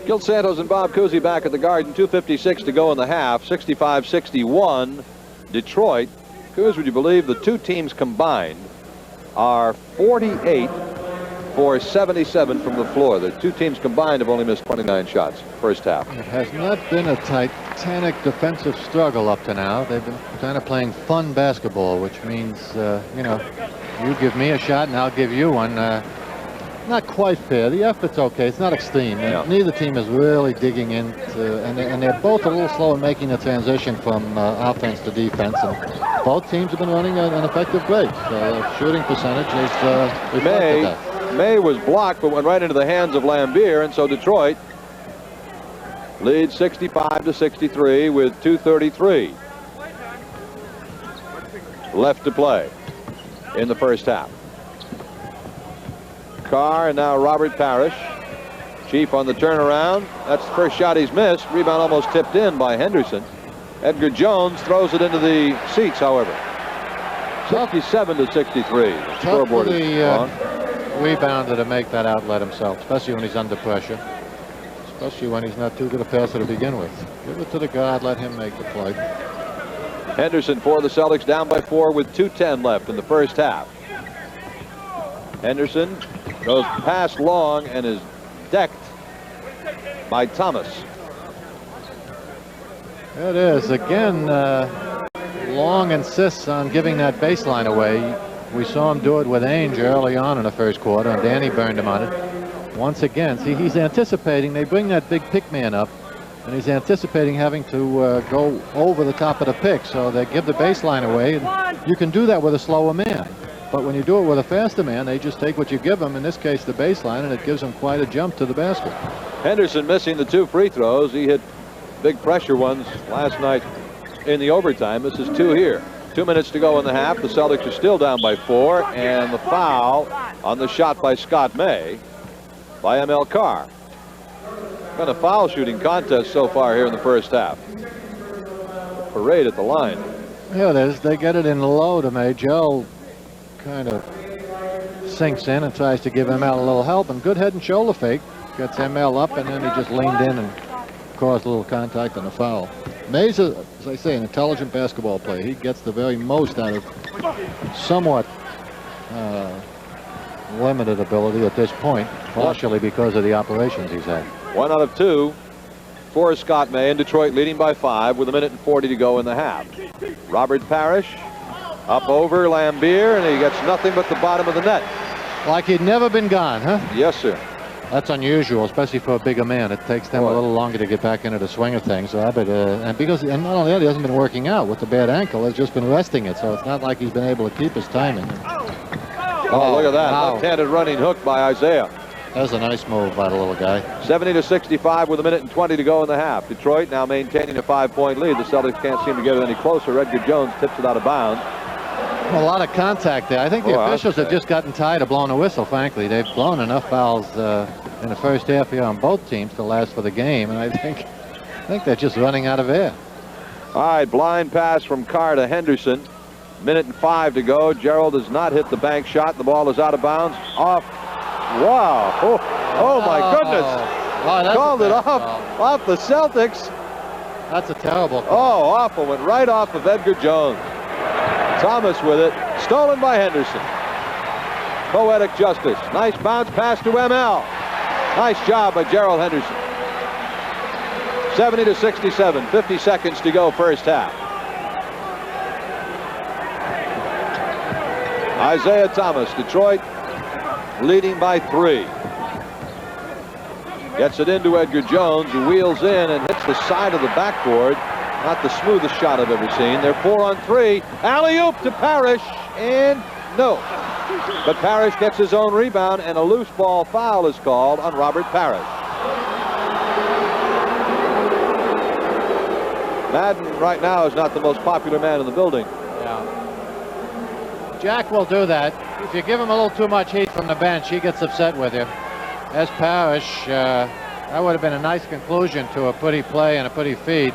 Gil Santos and Bob Cousy back at the Garden. 2:56 to go in the half. 65-61 Detroit. Cousy, would you believe the two teams combined are 48 for 77 from the floor. The two teams combined have only missed 29 shots first half.
It has not been a titanic defensive struggle up to now. They've been kind of playing fun basketball, which means, you know, you give me a shot and I'll give you one. Not quite fair. The effort's okay. It's not extreme.
Yeah.
Neither team is really digging into, and they're both a little slow in making the transition from offense to defense. And both teams have been running an effective break. So shooting percentage is reflected that.
May was blocked, but went right into the hands of Lambier, and so Detroit leads 65-63 with 2:33 left to play in the first half. Carr and now Robert Parrish. Chief on the turnaround. That's the first shot he's missed. Rebound almost tipped in by Henderson. Edgar Jones throws it into the seats, however. 67-63. The scoreboard is on.
Rebounder to make that outlet himself, especially when he's under pressure. Especially when he's not too good a passer to begin with. Give it to the guard, let him make the play.
Henderson for the Celtics, down by 4 with 2:10 left in the first half. Henderson goes past Long and is decked by Thomas.
It is. Again, Long insists on giving that baseline away. We saw him do it with Ainge early on in the first quarter, and Danny burned him on it. Once again, see, he's anticipating. They bring that big pick man up, and he's anticipating having to go over the top of the pick. So they give the baseline away. And you can do that with a slower man. But when you do it with a faster man, they just take what you give them, in this case the baseline, and it gives them quite a jump to the basket.
Henderson missing the 2 free throws. He hit big pressure ones last night in the overtime. This is 2 here. 2 minutes to go in the half. The Celtics are still down by 4, and the foul on the shot by Scott May by M.L. Carr. Been a foul shooting contest so far here in the first half. Parade at the line.
Yeah, it is. They get it in low to May. Joe kind of sinks in and tries to give ML a little help, and good head and shoulder fake. Gets ML up, and then he just leaned in and caused a little contact and a foul. May's, as I say, an intelligent basketball player. He gets the very most out of somewhat limited ability at this point, partially because of the operations he's had.
1 out of 2 for Scott May, and Detroit leading by 5 with 1:40 to go in the half. Robert Parrish up over Lambier, and he gets nothing but the bottom of the net.
Like he'd never been gone, huh?
Yes, sir.
That's unusual, especially for a bigger man. It takes them a little longer to get back into the swing of things. So and not only that, he hasn't been working out with the bad ankle. He's just been resting it, so it's not like he's been able to keep his timing.
Oh, look at that.
Wow.
Left-handed running hook by Isiah.
That's a nice move by the little guy.
70-65 with 1:20 to go in the half. Detroit now maintaining a 5-point lead. The Celtics can't seem to get it any closer. Edgar Jones tips it out of bounds.
A lot of contact there. I think the officials have just gotten tired of blowing a whistle, frankly. They've blown enough fouls in the first half here on both teams to last for the game, and I think they're just running out of air.
All right, blind pass from Carr to Henderson. 1:05 to go. Gerald does not hit the bank shot. The ball is out of bounds. Off. Wow. Oh my goodness.
Wow,
called it off the Celtics.
That's a terrible call.
Oh, awful. Went right off of Edgar Jones. Thomas with it. Stolen by Henderson. Poetic justice. Nice bounce pass to ML. Nice job by Gerald Henderson. 70-67. 50 seconds to go first half. Isiah Thomas, Detroit leading by 3. Gets it into Edgar Jones, who wheels in and hits the side of the backboard. Not the smoothest shot I've ever seen. They're 4 on 3. Alley-oop to Parrish, and no. But Parrish gets his own rebound, and a loose ball foul is called on Robert Parrish. Madden right now is not the most popular man in the building.
Yeah. Jack will do that. If you give him a little too much heat from the bench, he gets upset with you. as Parrish. That would have been a nice conclusion to a pretty play and a pretty feed.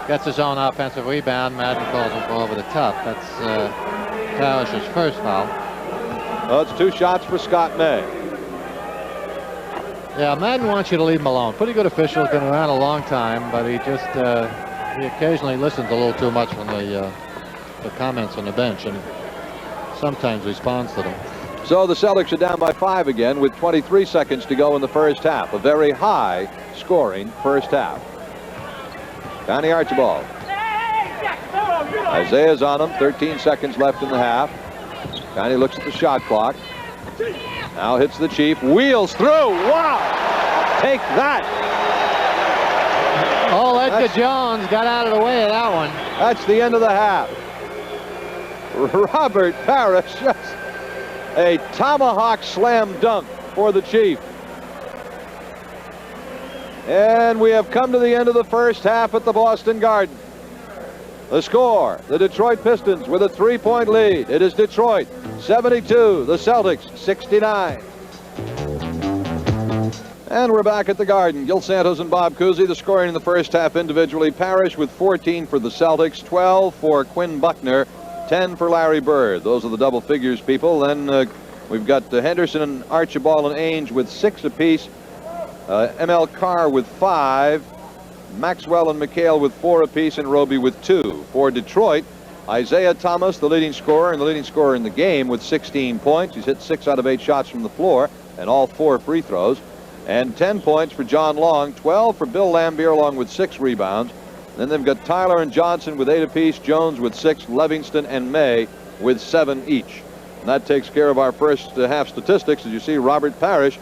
Gets his own offensive rebound. Madden calls him for over the top. That's Parrish's first foul.
Well, it's 2 shots for Scott May.
Yeah, Madden wants you to leave him alone. Pretty good official, been around a long time, but he just he occasionally listens a little too much from the comments on the bench, and sometimes responds to them.
So the Celtics are down by 5 again with 23 seconds to go in the first half. A very high scoring first half. Connie Archibald. Isaiah's on him. 13 seconds left in the half. Connie looks at the shot clock. Now hits the Chief. Wheels through. Wow! Take that!
Oh, Edgar Jones got out of the way of that one.
That's the end of the half. Robert Parrish, just a tomahawk slam dunk for the Chief. And we have come to the end of the first half at the Boston Garden. The score, the Detroit Pistons with a 3-point lead. It is Detroit 72, the Celtics 69. And we're back at the Garden. Gil Santos and Bob Cousy. The scoring in the first half individually. Parrish with 14 for the Celtics, 12 for Quinn Buckner, 10 for Larry Bird. Those are the double figures, people. Then we've got Henderson and Archibald and Ainge with 6 apiece. ML Carr with 5. Maxwell and McHale with 4 apiece, and Roby with 2. For Detroit, Isiah Thomas, the leading scorer, and the leading scorer in the game with 16 points. He's hit 6 out of 8 shots from the floor and all 4 free throws. And 10 points for John Long, 12 for Bill Lambier, along with 6 rebounds. Then they've got Tyler and Johnson with 8 apiece, Jones with 6, Livingston and May with 7 each. And that takes care of our first half statistics. As you see, Robert Parrish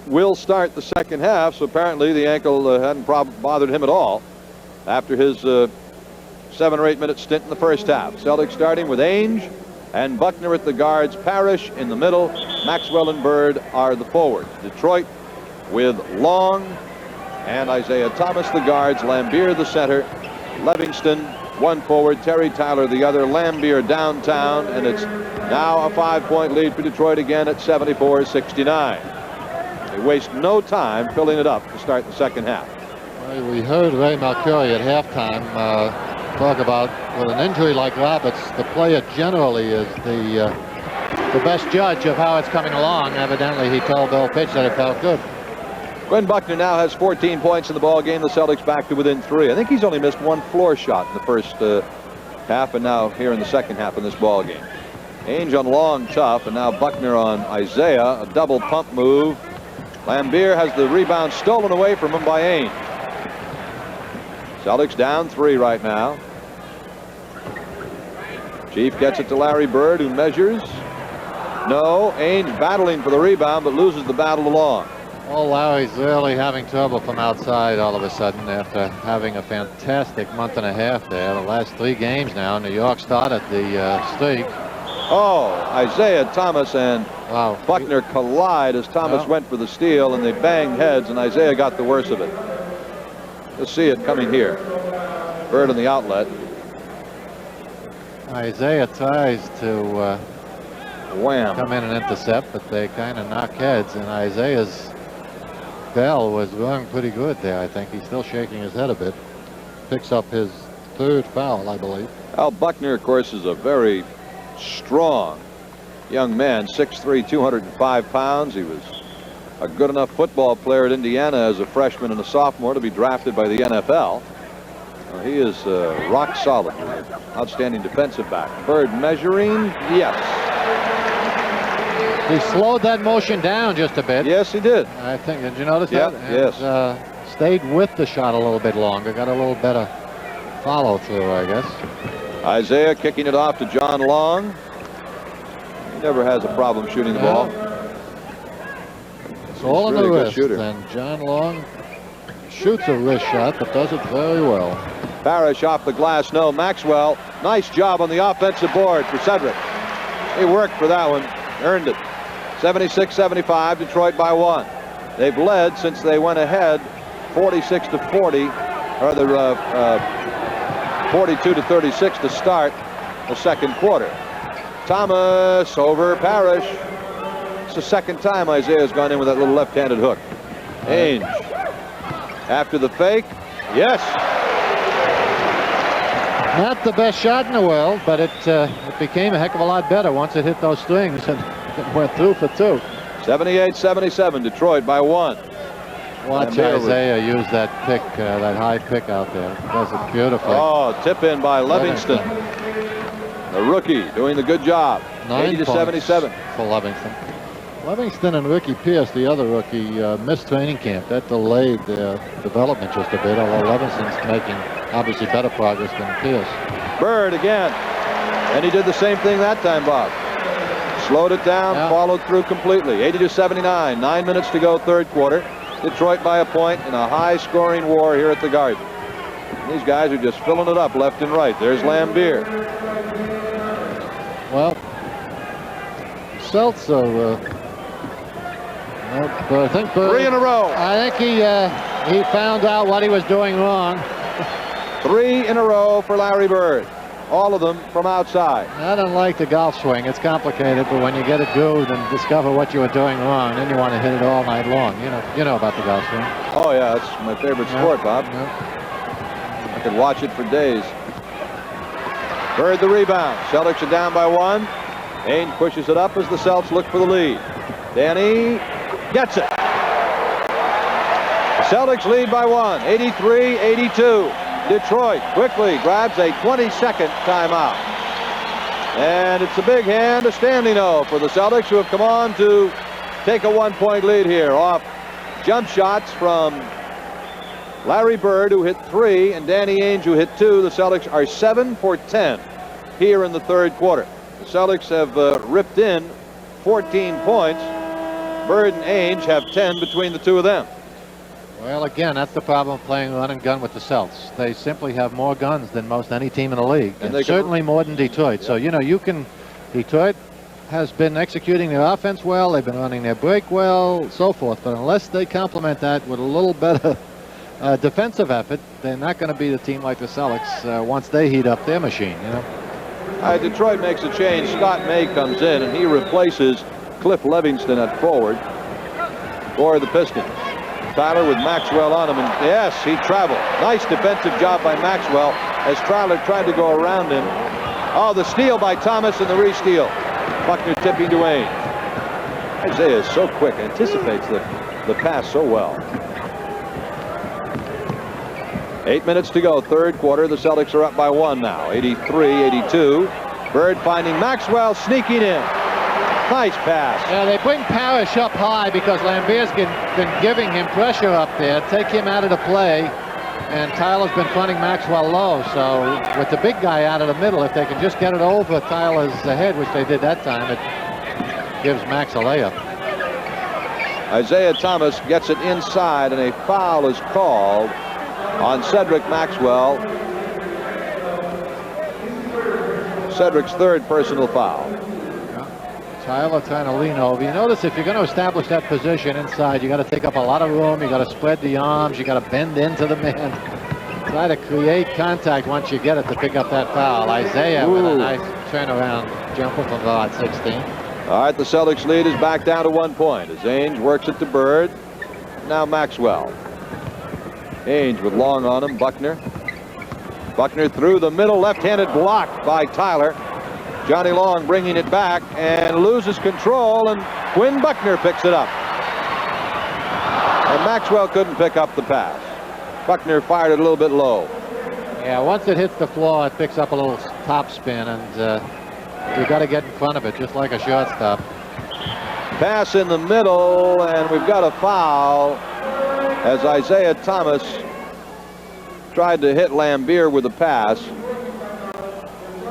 will start the second half, so apparently the ankle hadn't bothered him at all after his 7 or 8 minute stint in the first half. Celtics starting with Ainge and Buckner at the guards, Parrish in the middle, Maxwell and Bird are the forwards. Detroit with Long and Isiah Thomas the guards, Lambier the center, Livingston one forward, Terry Tyler the other, Lambier downtown, and it's now a 5-point lead for Detroit again at 74-69. They waste no time filling it up to start the second half.
Well, we heard Ray Malcuri at halftime talk about, with an injury like Roberts, the player generally is the best judge of how it's coming along. Evidently, he told Bill Pitch that it felt good.
Quinn Buckner now has 14 points in the ball game. The Celtics back to within 3. I think he's only missed 1 floor shot in the first half, and now here in the second half in this ball game. Ainge on Long, tough, and now Buckner on Isiah, a double pump move. Lambier has the rebound stolen away from him by Ainge. Celtics down 3 right now. Chief gets it to Larry Bird, who measures. No, Ainge battling for the rebound, but loses the battle to Long.
Well, Larry's really having trouble from outside all of a sudden after having a fantastic month and a half there. The last 3 games now, New York started the streak.
Oh, Isiah Thomas and Buckner collide as Thomas went for the steal, and they banged heads, and Isiah got the worst of it. Let's see it coming here. Bird on the outlet.
Isiah tries to
wham,
come in and intercept, but they kind of knock heads, and Isaiah's bell was going pretty good there. I think he's still shaking his head a bit. Picks up his 3rd foul, I believe.
Al Buckner, of course, is a very strong young man, 6'3", 205 pounds. He was a good enough football player at Indiana as a freshman and a sophomore to be drafted by the NFL. He is rock solid, outstanding defensive back. Bird measuring, yes.
He slowed that motion down just a bit.
Yes, he did.
I think, did you notice
that?
And,
yes.
Stayed with the shot a little bit longer, got a little better follow through, I guess.
Isiah kicking it off to John Long. He never has a problem shooting the ball.
It's all in the wrist, and John Long shoots a wrist shot, but does it very well.
Parrish off the glass, no. Maxwell, nice job on the offensive board for Cedric. He worked for that one, earned it. 76-75, Detroit by 1. They've led since they went ahead 46-40, or the 42-36 to start the second quarter. Thomas over Parrish. the second time Isaiah's gone in with that little left-handed hook. Ainge. After the fake. Yes.
Not the best shot in the world, but it became a heck of a lot better once it hit those strings and it went 2 for 2.
78-77, Detroit by 1.
Watch Isaiah use that pick, that high pick out there. He does it beautifully.
Oh, tip in by Livingston. The rookie doing the good job. 80-77
for Livingston. Livingston and Ricky Pierce, the other rookie, missed training camp. That delayed their development just a bit, although Livingston's making obviously better progress than Pierce.
Bird again. And he did the same thing that time, Bob. Slowed it down, followed through completely. 80-79, 9 minutes to go, third quarter. Detroit by a point in a high-scoring war here at the Garden. And these guys are just filling it up left and right. There's Lambier.
Well, Celts are... I think
3 in a row.
I think he found out what he was doing wrong.
3 in a row for Larry Bird. All of them from outside.
I don't like the golf swing. It's complicated, but when you get it good and discover what you were doing wrong, then you want to hit it all night long. You know about the golf swing.
Oh yeah, that's my favorite sport, Bob. I could watch it for days. Bird the rebound. Celtics are down by 1. Ainge pushes it up as the Celts look for the lead. Danny gets it. The Celtics lead by 1, 83-82. Detroit quickly grabs a 20-second timeout. And it's a big hand, a standing O for the Celtics, who have come on to take a 1-point lead here off jump shots from Larry Bird, who hit 3, and Danny Ainge, who hit 2. The Celtics are 7 for 10 here in the third quarter. The Celtics have ripped in 14 points. Bird and Ainge have 10 between the two of them.
Well, again, that's the problem playing run and gun with the Celts. They simply have more guns than most any team in the league, and certainly more than Detroit. So, Detroit has been executing their offense well. They've been running their break well, so forth. But unless they complement that with a little better defensive effort, they're not going to be the team like the Celtics once they heat up their machine,
Detroit makes a change. Scott May comes in, and he replaces Cliff Livingston at forward for the Pistons. Tyler with Maxwell on him, and yes, he traveled. Nice defensive job by Maxwell as Tyler tried to go around him. Oh, the steal by Thomas and the re-steal. Buckner tipping to Ainge. Isaiah is so quick, anticipates the pass so well. 8 minutes to go, third quarter. The Celtics are up by 1 now, 83-82. Bird finding Maxwell, sneaking in. Nice pass.
Yeah, they bring Parrish up high because Lambier's been giving him pressure up there. Take him out of the play, and Tyler's been fronting Maxwell low. So with the big guy out of the middle, if they can just get it over Tyler's head, which they did that time, it gives Max a layup.
Isiah Thomas gets it inside, and a foul is called on Cedric Maxwell. Cedric's third personal foul.
Tyler trying to lean over. You notice if you're going to establish that position inside, you got to take up a lot of room. You got to spread the arms. You got to bend into the man. Try to create contact once you get it to pick up that foul. Isaiah with a nice turnaround jumper from about 16.
All right, the Celtics lead is back down to 1 point as Ainge works it to Bird. Now Maxwell. Ainge with Long on him. Buckner. Buckner through the middle, left-handed block by Tyler. Johnny Long bringing it back and loses control, and Quinn Buckner picks it up. And Maxwell couldn't pick up the pass. Buckner fired it a little bit low.
Yeah, once it hits the floor, it picks up a little top spin, and you've got to get in front of it, just like a shortstop.
Pass in the middle, and we've got a foul as Isiah Thomas tried to hit Lambier with a pass.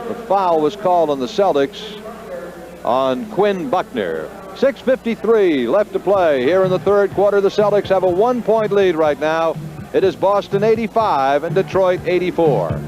The foul was called on the Celtics on Quinn Buckner. 6:53 left to play here in the third quarter. The Celtics have a 1-point lead right now. It is Boston 85 and Detroit 84.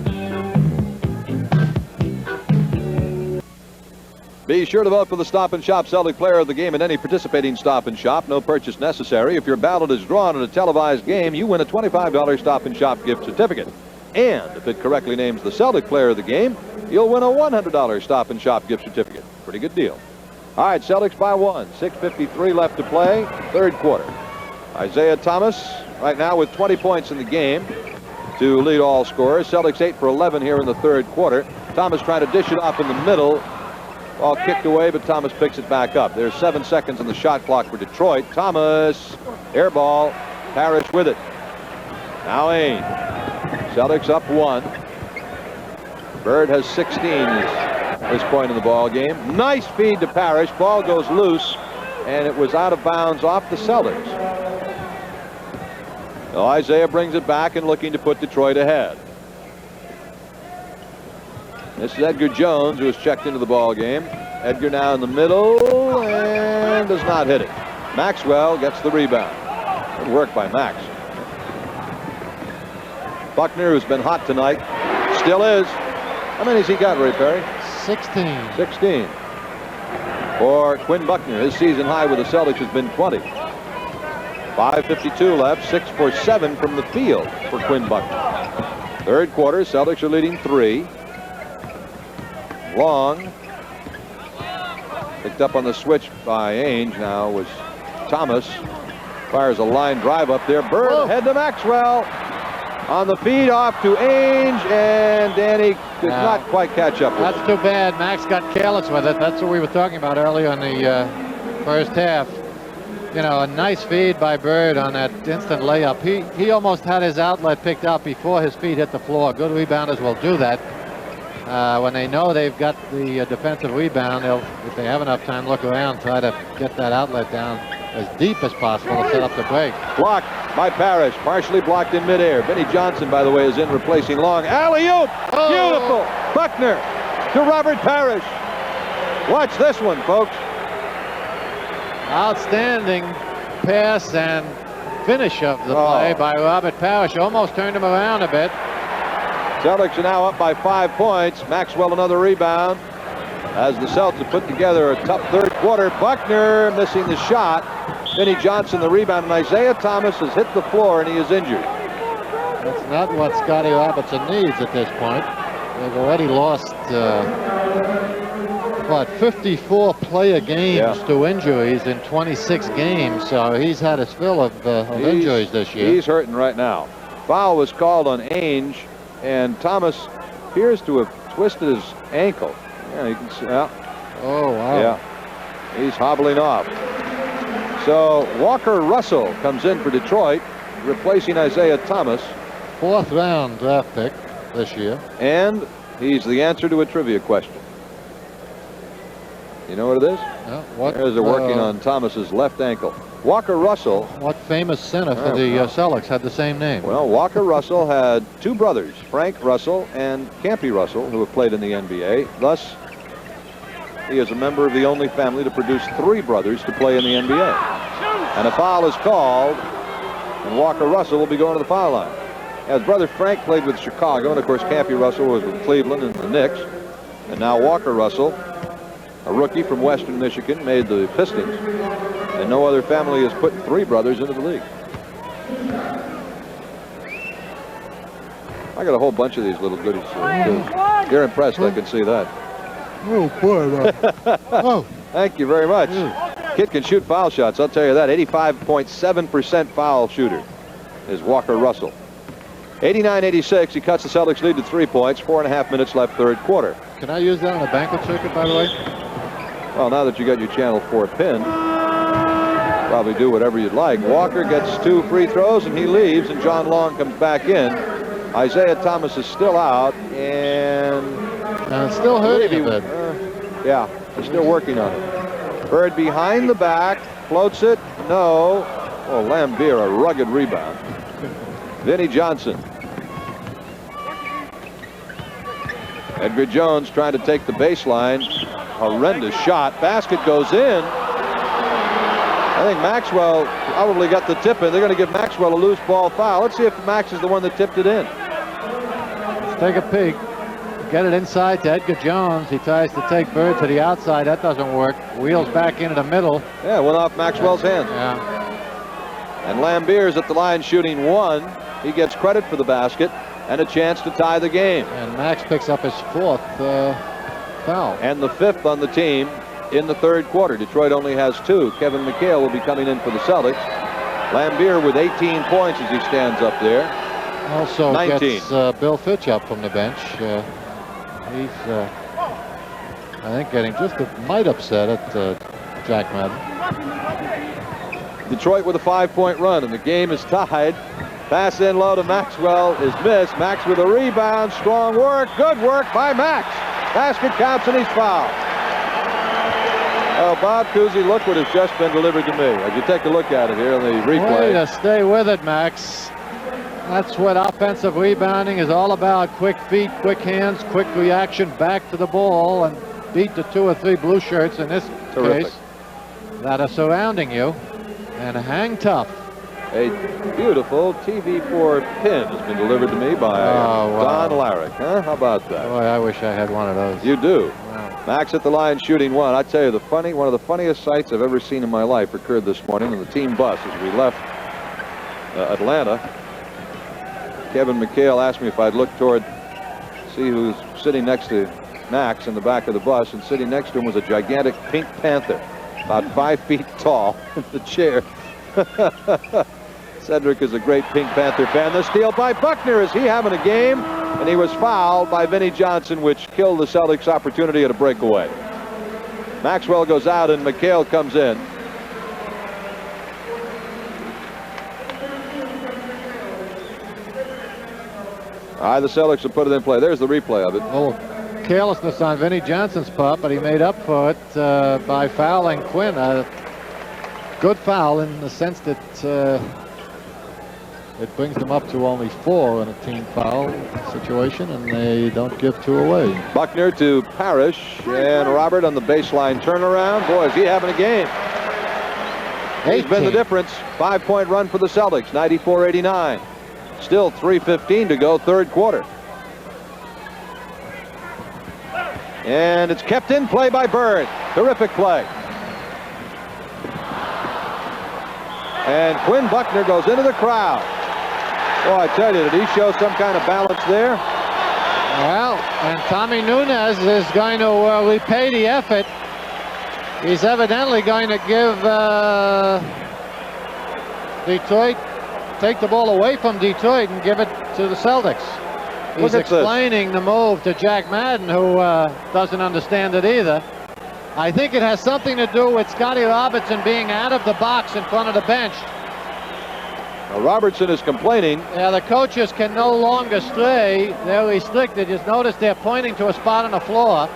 Be sure to vote for the Stop and Shop Celtic Player of the Game at any participating Stop and Shop. No purchase necessary. If your ballot is drawn in a televised game, you win a $25 Stop and Shop gift certificate. And if it correctly names the Celtic Player of the Game, you'll win a $100 Stop and Shop gift certificate. Pretty good deal. All right, Celtics by 1. 6:53 left to play. Third quarter. Isiah Thomas right now with 20 points in the game to lead all scorers. Celtics 8 for 11 here in the third quarter. Thomas trying to dish it off in the middle. Ball kicked away, but Thomas picks it back up. There's 7 seconds on the shot clock for Detroit. Thomas, air ball, Parrish with it. Now Ainge. Celtics up 1. Bird has 16 at this point in the ball game. Nice feed to Parrish. Ball goes loose, and it was out of bounds off the Celtics. So Isiah brings it back and looking to put Detroit ahead. This is Edgar Jones, who has checked into the ball game. Edgar now in the middle and does not hit it. Maxwell gets the rebound. Good work by Max. Buckner, who's been hot tonight, still is. How many has he got, Ray Perry?
16.
16. For Quinn Buckner, his season high with the Celtics has been 20. 5:52 left, 6 for 7 from the field for Quinn Buckner. Third quarter, Celtics are leading 3. Long. Picked up on the switch by Ainge. Now was Thomas. Fires a line drive up there. Bird ahead to Maxwell. On the feed off to Ainge, and Danny did not quite catch up with
That's too bad. Max got careless with it. That's what we were talking about earlier in the first half. You know, a nice feed by Bird on that instant layup. He almost had his outlet picked out before his feet hit the floor. Good rebounders will do that. When they know they've got the defensive rebound, they'll, if they have enough time, look around, try to get that outlet down as deep as possible to set up the break.
Blocked by Parrish, partially blocked in midair. Vinnie Johnson, by the way, is in replacing Long. Alley-oop!
Oh.
Beautiful! Buckner to Robert Parrish. Watch this one, folks.
Outstanding pass and finish of the play by Robert Parrish. Almost turned him around a bit.
Celtics are now up by 5 points. Maxwell another rebound. As the Celtics put together a tough third quarter. Buckner missing the shot. Vinnie Johnson the rebound, and Isiah Thomas has hit the floor and he is injured.
That's not what Scotty Robertson needs at this point. They've already lost 54 player games to injuries in 26 games, so he's had his fill of injuries this year.
He's hurting right now. Foul was called on Ainge, and Thomas appears to have twisted his ankle. Yeah, you can see. Yeah.
Oh, wow.
Yeah, he's hobbling off. So Walker Russell comes in for Detroit, replacing Isiah Thomas.
4th round draft pick this year.
And he's the answer to a trivia question. You know what it is?
Yeah, what,
There's a working on Thomas's left ankle. Walker Russell.
What famous center for the Celtics had the same name?
Well, Walker Russell had 2 brothers, Frank Russell and Campy Russell, who have played in the NBA. Thus, he is a member of the only family to produce 3 brothers to play in the NBA. And a foul is called, and Walker Russell will be going to the foul line. His brother Frank played with Chicago, and of course Campy Russell was with Cleveland and the Knicks. And now Walker Russell, a rookie from Western Michigan, made the Pistons. And no other family has put 3 brothers into the league. I got a whole bunch of these little goodies. You're impressed, I can see that.
Oh, boy. Oh.
Thank you very much. Kid can shoot foul shots, I'll tell you that. 85.7% foul shooter is Walker Russell. 89-86, he cuts the Celtics lead to 3 points. 4.5 minutes left, third quarter.
Can I use that on a banquet circuit, by the way?
Well, now that you got your Channel 4 pin, probably do whatever you'd like. Walker gets 2 free throws and he leaves, and John Long comes back in. Isiah Thomas is still out, and
it's still hurting a bit.
Yeah, they're still working on it. Bird behind the back, floats it, no. Oh, Lambier, a rugged rebound. Vinnie Johnson. Edgar Jones trying to take the baseline. Horrendous shot. Basket goes in. I think Maxwell probably got the tip in. They're going to give Maxwell a loose ball foul. Let's see if Max is the one that tipped it in.
Let's take a peek. Get it inside to Edgar Jones. He tries to take Bird to the outside. That doesn't work. Wheels back into the middle.
Yeah, went off Maxwell's hands.
Yeah.
And Lambier's at the line shooting 1. He gets credit for the basket and a chance to tie the game.
And Max picks up his 4th foul.
And the 5th on the team in the third quarter. Detroit only has 2. Kevin McHale will be coming in for the Celtics. Lambier with 18 points as he stands up there.
Also
19.
gets Bill Fitch up from the bench. He's, I think, getting just a mite upset at Jack Madden.
Detroit with a 5-point run, and the game is tied. Pass in low to Maxwell is missed. Max with a rebound. Strong work. Good work by Max. Basket counts, and he's fouled. Oh, Bob Cousy, look what has just been delivered to me. As you take a look at it here in the replay.
Way to stay with it, Max. That's what offensive rebounding is all about. Quick feet, quick hands, quick reaction back to the ball, and beat the 2 or 3 blue shirts in this case that are surrounding you, and hang tough.
A beautiful TV4 pin has been delivered to me by Don Larrick. Huh? How about that?
Boy, I wish I had one of those.
You do.
Wow.
Max at the line shooting 1. I tell you, one of the funniest sights I've ever seen in my life occurred this morning on the team bus as we left Atlanta. Kevin McHale asked me if I'd look toward, see who's sitting next to Max in the back of the bus, and sitting next to him was a gigantic pink panther, about 5 feet tall, in the chair. Cedric is a great Pink Panther fan. The steal by Buckner. Is he having a game? And he was fouled by Vinnie Johnson, which killed the Celtics' opportunity at a breakaway. Maxwell goes out and McHale comes in. All right, the Celtics will put it in play. There's the replay of it.
Oh, carelessness on Vinnie Johnson's part, but he made up for it by fouling Quinn. Good foul in the sense that it brings them up to only 4 in a team foul situation, and they don't give 2 away.
Buckner to Parrish, and Robert on the baseline turnaround. Boy, is he having a game. He's been the difference. 5-point run for the Celtics, 94-89. Still 3:15 to go, third quarter. And it's kept in play by Bird. Terrific play. And Quinn Buckner goes into the crowd. Boy, I tell you, did he show some kind of balance there?
Well, and Tommy Nunez is going to repay the effort. He's evidently going to give Detroit, take the ball away from Detroit and give it to the Celtics. He's explaining the move to Jack Madden, who doesn't understand it either. I think it has something to do with Scotty Robertson being out of the box in front of the bench.
Now Robertson is complaining.
Yeah, the coaches can no longer stray. They're restricted. Just notice they're pointing to a spot on the floor.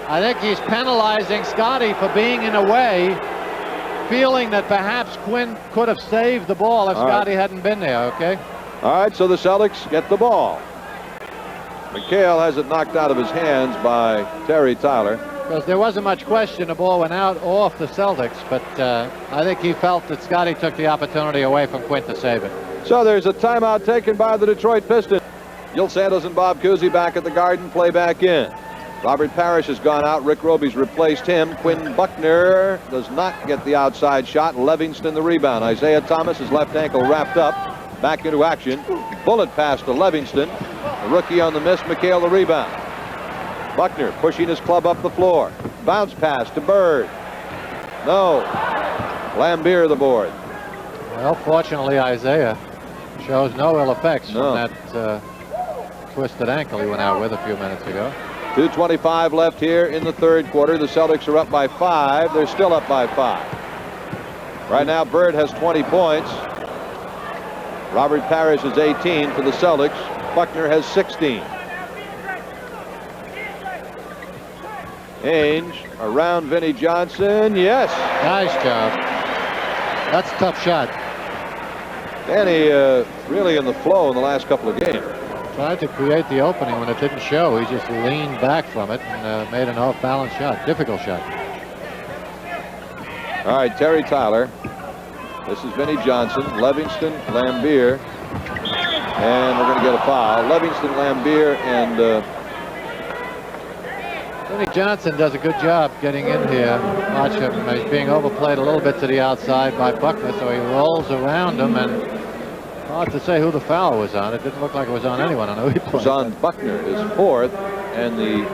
I think he's penalizing Scotty for being in a way, feeling that perhaps Quinn could have saved the ball if Scotty hadn't been there, okay?
All right, so the Celtics get the ball. McHale has it knocked out of his hands by Terry Tyler.
Because there wasn't much question the ball went out off the Celtics, but I think he felt that Scotty took the opportunity away from Quinn to save it.
So there's a timeout taken by the Detroit Pistons. Gil Santos and Bob Cousy back at the Garden, play back in. Robert Parrish has gone out. Rick Roby's replaced him. Quinn Buckner does not get the outside shot. Levingston the rebound. Isiah Thomas, his left ankle wrapped up. Back into action. Bullet pass to Levingston. The rookie on the miss. McHale the rebound. Buckner pushing his club up the floor. Bounce pass to Bird. No. Lambier the board.
Well, fortunately, Isiah shows no ill effects from that twisted ankle he went out with a few minutes ago.
2:25 left here in the third quarter. The Celtics are up by 5. They're still up by 5. Right now, Bird has 20 points. Robert Parrish has 18 for the Celtics. Buckner has 16. Ainge around Vinnie Johnson. Yes.
Nice job. That's a tough shot.
Danny really in the flow in the last couple of games.
Tried to create the opening when it didn't show. He just leaned back from it and made an off-balance shot. Difficult shot.
All right, Terry Tyler. This is Vinnie Johnson, Levingston, Lambier, and we're going to get a foul. Levingston, Lambier, and
Vinnie Johnson does a good job getting in here. Watch him. He's being overplayed a little bit to the outside by Buckner, so he rolls around him, and hard to say who the foul was on. It didn't look like it was on anyone on the replay.
It was on Buckner, his 4th, and the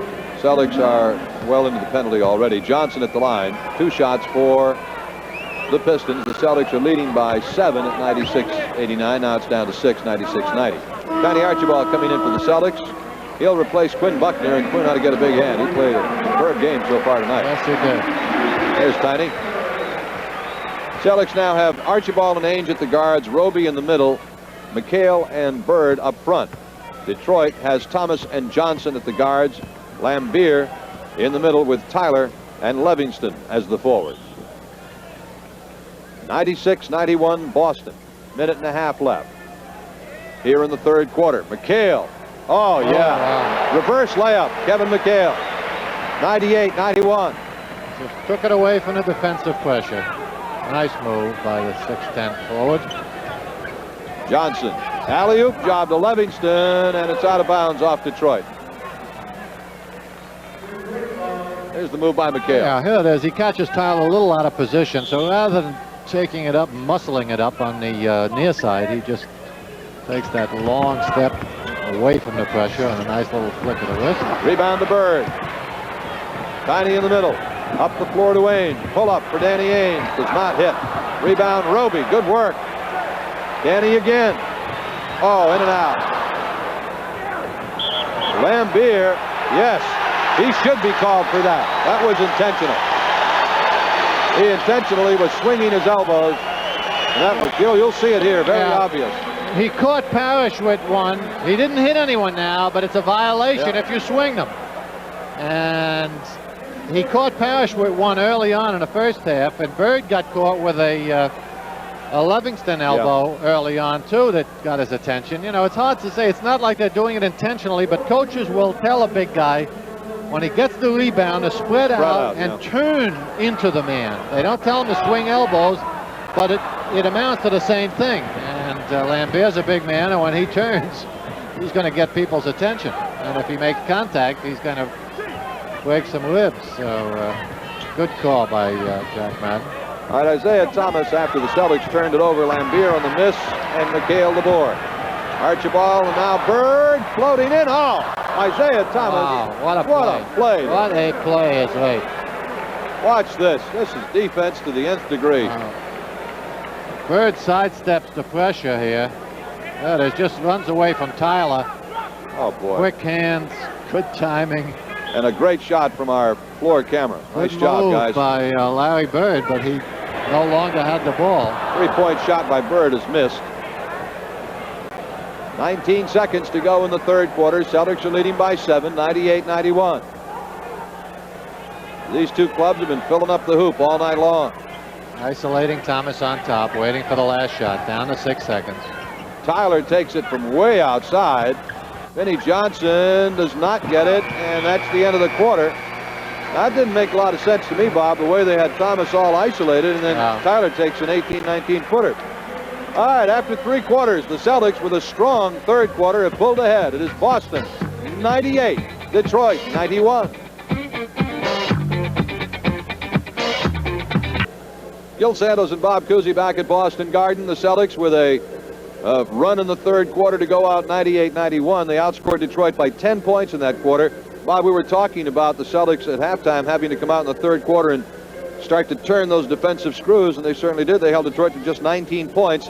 Celtics are well into the penalty already. Johnson at the line. 2 shots for the Pistons. The Celtics are leading by 7 at 96-89. Now it's down to 6, 96-90. Tiny Archibald coming in for the Celtics. He'll replace Quinn Buckner, and Quinn ought to get a big hand. He played a superb game so far tonight.
Yes, he did.
There's Tiny. Celtics now have Archibald and Ainge at the guards, Roby in the middle, McHale and Bird up front. Detroit has Thomas and Johnson at the guards, Lambier in the middle with Tyler and Livingston as the forwards. 96-91 Boston. Minute and a half left. Here in the third quarter. McHale. Oh, yeah.
Wow.
Reverse layup. Kevin McHale. 98-91.
Just took it away from the defensive pressure. Nice move by the 6'10 forward.
Johnson. Alley-oop job to Livingston, and it's out of bounds off Detroit. Here's the move by McHale.
Yeah, here it is. He catches Tyler a little out of position, so rather than taking it up, muscling it up on the near side, he just takes that long step away from the pressure and a nice little flick of the wrist.
Rebound to Bird. Tiny in the middle. Up the floor to Ainge. Pull up for Danny Ainge. Does not hit. Rebound Roby. Good work. Danny again. Oh, in and out. Lambier. Yes. He should be called for that. That was intentional. He intentionally was swinging his elbows. And that was, you'll see it here. Very obvious.
He caught Parrish with one. He didn't hit anyone now, but it's a violation if you swing them. And he caught Parrish with one early on in the first half, and Bird got caught with a Livingston elbow early on too that got his attention. You know, it's hard to say. It's not like they're doing it intentionally, but coaches will tell a big guy when he gets the rebound to spread out and turn into the man. They don't tell him to swing elbows, but it amounts to the same thing. And Lambier's a big man, and when he turns, he's going to get people's attention. And if he makes contact, he's going to break some ribs. So good call by Jack Madden.
All right, Isiah Thomas, after the Celtics turned it over, Lambier on the miss, and McHale the board. Archibald, and now Bird floating in. Oh, Isiah Thomas.
Wow, what a
play.
What a play is late.
Watch this. This is defense to the nth degree.
Bird sidesteps the pressure here. It just runs away from Tyler.
Oh, boy.
Quick hands, good timing.
And a great shot from our floor camera. Nice job, guys.
By Larry Bird, but he no longer had the ball.
3-point shot by Bird is missed. 19 seconds to go in the third quarter. Celtics are leading by 7, 98-91. These two clubs have been filling up the hoop all night long.
Isolating Thomas on top, waiting for the last shot, down to 6 seconds.
Tyler takes it from way outside. Vinnie Johnson does not get it, and that's the end of the quarter. That didn't make a lot of sense to me, Bob, the way they had Thomas all isolated, and then Tyler takes an 18-19 footer. All right, after 3 quarters, the Celtics with a strong third quarter have pulled ahead. It is Boston 98, Detroit 91. Gil Santos and Bob Cousy back at Boston Garden. The Celtics with a run in the third quarter to go out 98-91. They outscored Detroit by 10 points in that quarter. Bob, we were talking about the Celtics at halftime having to come out in the third quarter and start to turn those defensive screws, and they certainly did. They held Detroit to just 19 points.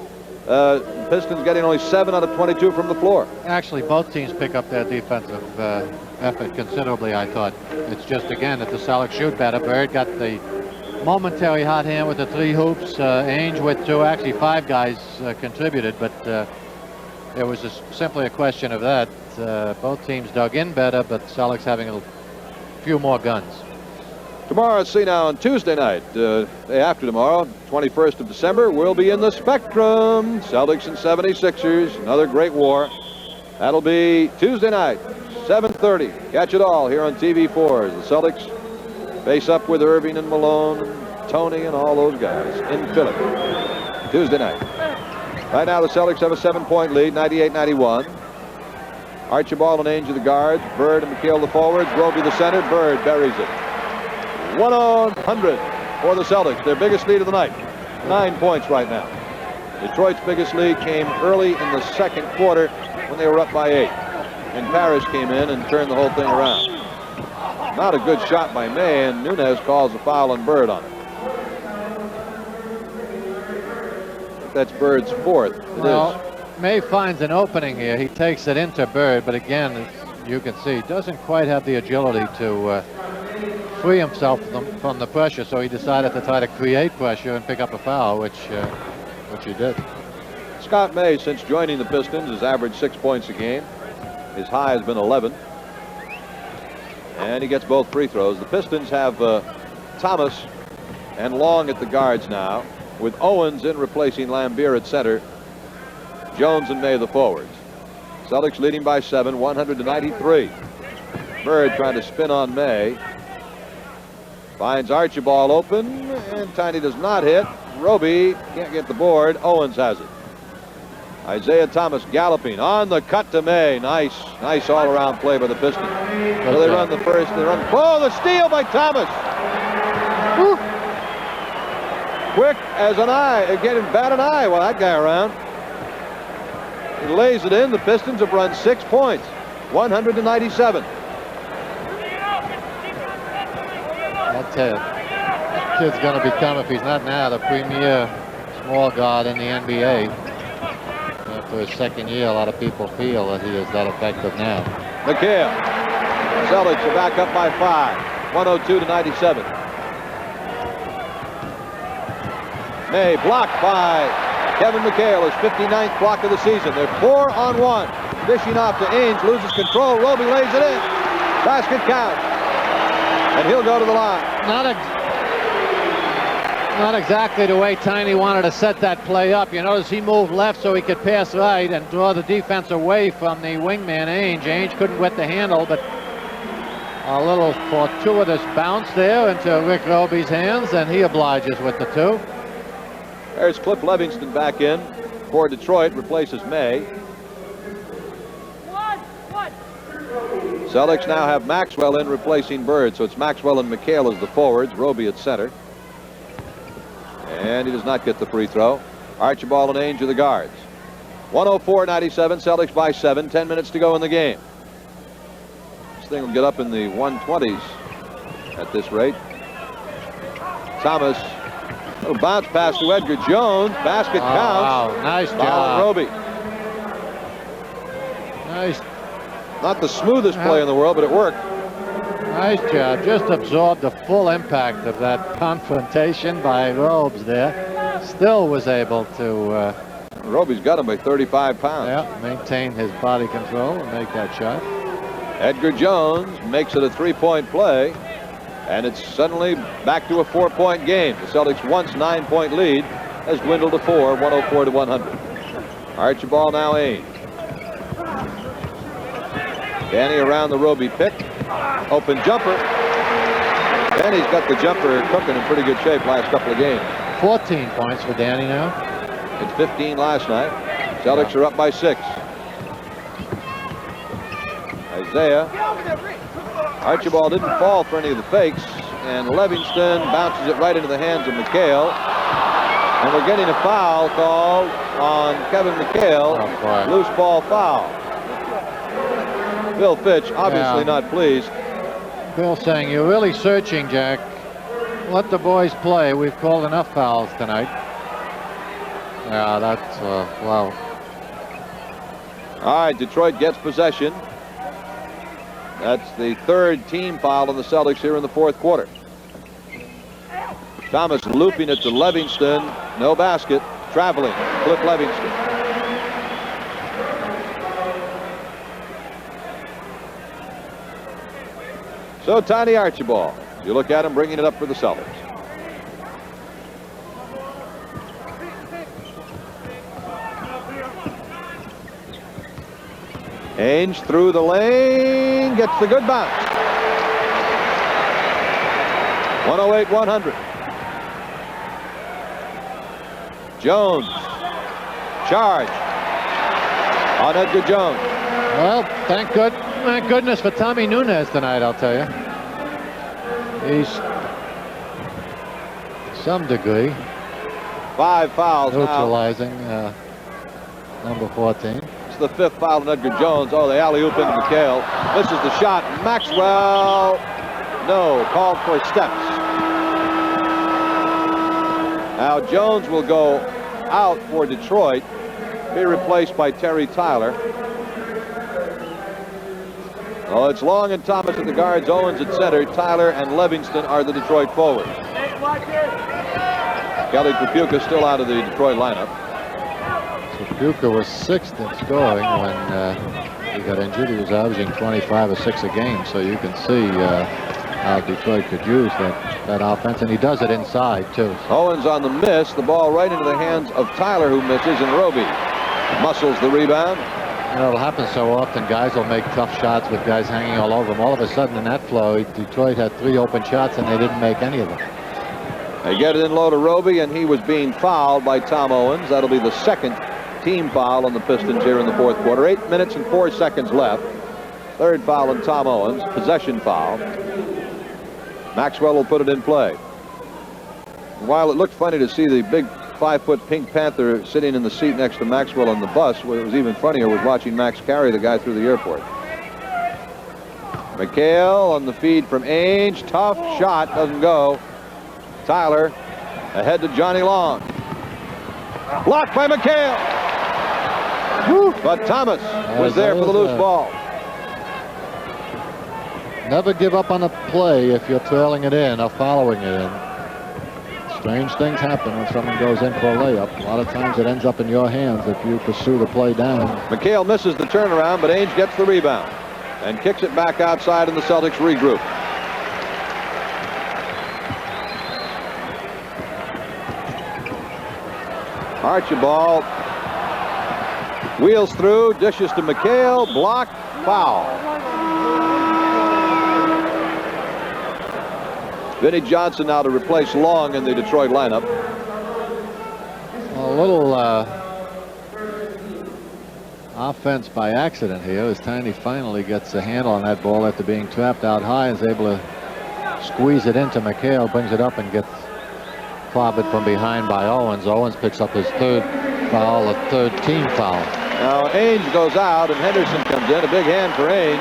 Pistons getting only 7 out of 22 from the floor. Actually, both teams pick up their defensive effort considerably, I thought. It's just, again, that the Celtics shoot better. Bird got the momentary hot hand with the 3 hoops. Ainge with 2. Actually, 5 guys contributed, but it was simply a question of that. Both teams dug in better, but Celtics having a few more guns. Tomorrow, see now, on Tuesday night, day after tomorrow, 21st of December, we'll be in the Spectrum. Celtics and 76ers, another great war. That'll be Tuesday night, 7:30. Catch it all here on TV4 as the Celtics face up with Irving and Malone and Tony and all those guys in Philly. Tuesday night. Right now, the Celtics have a 7-point lead, 98-91. Archibald and Ainge are the guards. Bird and McHale the forwards. Roby the center. Bird buries it. 100 for the Celtics. Their biggest lead of the night. 9 points right now. Detroit's biggest lead came early in the second quarter when they were up by 8. And Parrish came in and turned the whole thing around. Not a good shot by May, and Nunez calls a foul on Bird on it. That's Bird's fourth.
Well, May finds an opening here. He takes it into Bird, but again, as you can see, doesn't quite have the agility to free himself from the pressure, so he decided to try to create pressure and pick up a foul, which he did.
Scott May, since joining the Pistons, has averaged 6 points a game. His high has been 11. And he gets both free throws. The Pistons have Thomas and Long at the guards now, with Owens in replacing Lambier at center. Jones and May the forwards. Celtics leading by 7, 100-93. Bird trying to spin on May. Finds Archibald open, and Tiny does not hit. Roby can't get the board. Owens has it. Isiah Thomas galloping on the cut to May. Nice all-around play by the Pistons. So they run the first. They run. Oh, the steal by Thomas. Woo. Quick as an eye. Getting bat an eye while that guy around. He lays it in. The Pistons have run 6 points. 100-97.
I'll tell you, that kid's going to become, if he's not now, the premier small guard in the NBA. After his second year, a lot of people feel that he is that effective now.
McHale. Celtics are back up by 5. 102-97. May blocked by Kevin McHale, his 59th block of the season. They're 4-on-1. Dishing off to Ainge, loses control. Roby lays it in. Basket count. And he'll go to the line.
Not exactly the way Tiny wanted to set that play up. You notice he moved left so he could pass right and draw the defense away from the wingman Ainge. Ainge couldn't wet the handle, but a little fortuitous bounce there into Rick Roby's hands, and he obliges with the 2.
There's Cliff Livingston back in for Detroit, replaces May. Celtics now have Maxwell in replacing Bird, so it's Maxwell and McHale as the forwards, Roby at center. And he does not get the free throw. Archibald and Ainge are the guards. 104-97, Celtics by 7, 10 minutes to go in the game. This thing will get up in the 120s at this rate. Thomas, little bounce pass to Edgar Jones, basket counts.
Wow, nice
Foul
job.
on Roby.
Nice.
Not the smoothest play in the world, but it worked.
Nice job. Just absorbed the full impact of that confrontation by Robes there. Still was able to...
Roby's got him by 35 pounds.
Yeah, maintain his body control and make that shot.
Edgar Jones makes it a 3-point play, and it's suddenly back to a 4-point game. The Celtics' once 9-point lead has dwindled to 4, 104-100. Archibald now Ainge. Danny around the Roby pick. Open jumper. Danny's got the jumper cooking in pretty good shape last couple of games.
14 points for Danny now.
It's 15 last night. Celtics are up by 6. Isiah. Archibald didn't fall for any of the fakes, and Livingston bounces it right into the hands of McHale. And we're getting a foul called on Kevin McHale. Loose ball foul. Bill Fitch obviously not pleased.
Bill saying, you're really searching, Jack. Let the boys play. We've called enough fouls tonight. Yeah, that's, wow.
All right, Detroit gets possession. That's the 3rd team foul on the Celtics here in the 4th quarter. Thomas looping it to Livingston. No basket. Traveling. Cliff Livingston. So Tiny Archibald. You look at him bringing it up for the Celtics. Ainge through the lane, gets the good bounce. 108-100. Jones, charge on Edgar Jones.
Well, thank goodness for Tommy Nunez tonight, I'll tell you. He's, to some degree,
5 fouls
neutralizing number 14.
It's the 5th foul on Edgar Jones. Oh, the alley-oop into McHale. This is the shot. Maxwell No, called for steps. Now Jones will go out for Detroit, be replaced by Terry Tyler. Oh, it's Long and Thomas at the guards, Owens at center. Tyler and Livingston are the Detroit forwards. Kelly Tripucka still out of the Detroit lineup.
Tripucka was 6th in scoring when he got injured. He was averaging 25 or 6 a game, so you can see how Detroit could use that offense, and he does it inside too.
Owens on the miss, the ball right into the hands of Tyler, who misses, and Roby muscles the rebound.
You know, it'll happen so often. Guys will make tough shots with guys hanging all over them. All of a sudden in that flow, Detroit had 3 open shots and they didn't make any of them.
They get it in low to Roby, and he was being fouled by Tom Owens. That'll be the second team foul on the Pistons here in the fourth quarter. 8 minutes and 4 seconds left. Third foul on Tom Owens, possession foul. Maxwell will put it in play. While it looked funny to see the big 5-foot Pink Panther sitting in the seat next to Maxwell on the bus, what was even funnier was watching Max carry the guy through the airport. McHale on the feed from Ainge. Tough shot, doesn't go. Tyler ahead to Johnny Long. Blocked by McHale. But Thomas was there for the loose ball.
Never give up on a play if you're trailing it in or following it in. Strange things happen when someone goes in for a layup. A lot of times it ends up in your hands if you pursue the play down.
McHale misses the turnaround, but Ainge gets the rebound and kicks it back outside, and the Celtics regroup. Archibald wheels through, dishes to McHale, blocked, foul. Vinnie Johnson now to replace Long in the Detroit lineup.
A little offense by accident here as Tiny finally gets a handle on that ball after being trapped out high, is able to squeeze it into McHale, brings it up and gets clobbered from behind by Owens. Owens picks up his 3rd foul, a 3rd team foul.
Now Ainge goes out and Henderson comes in. A big hand for Ainge.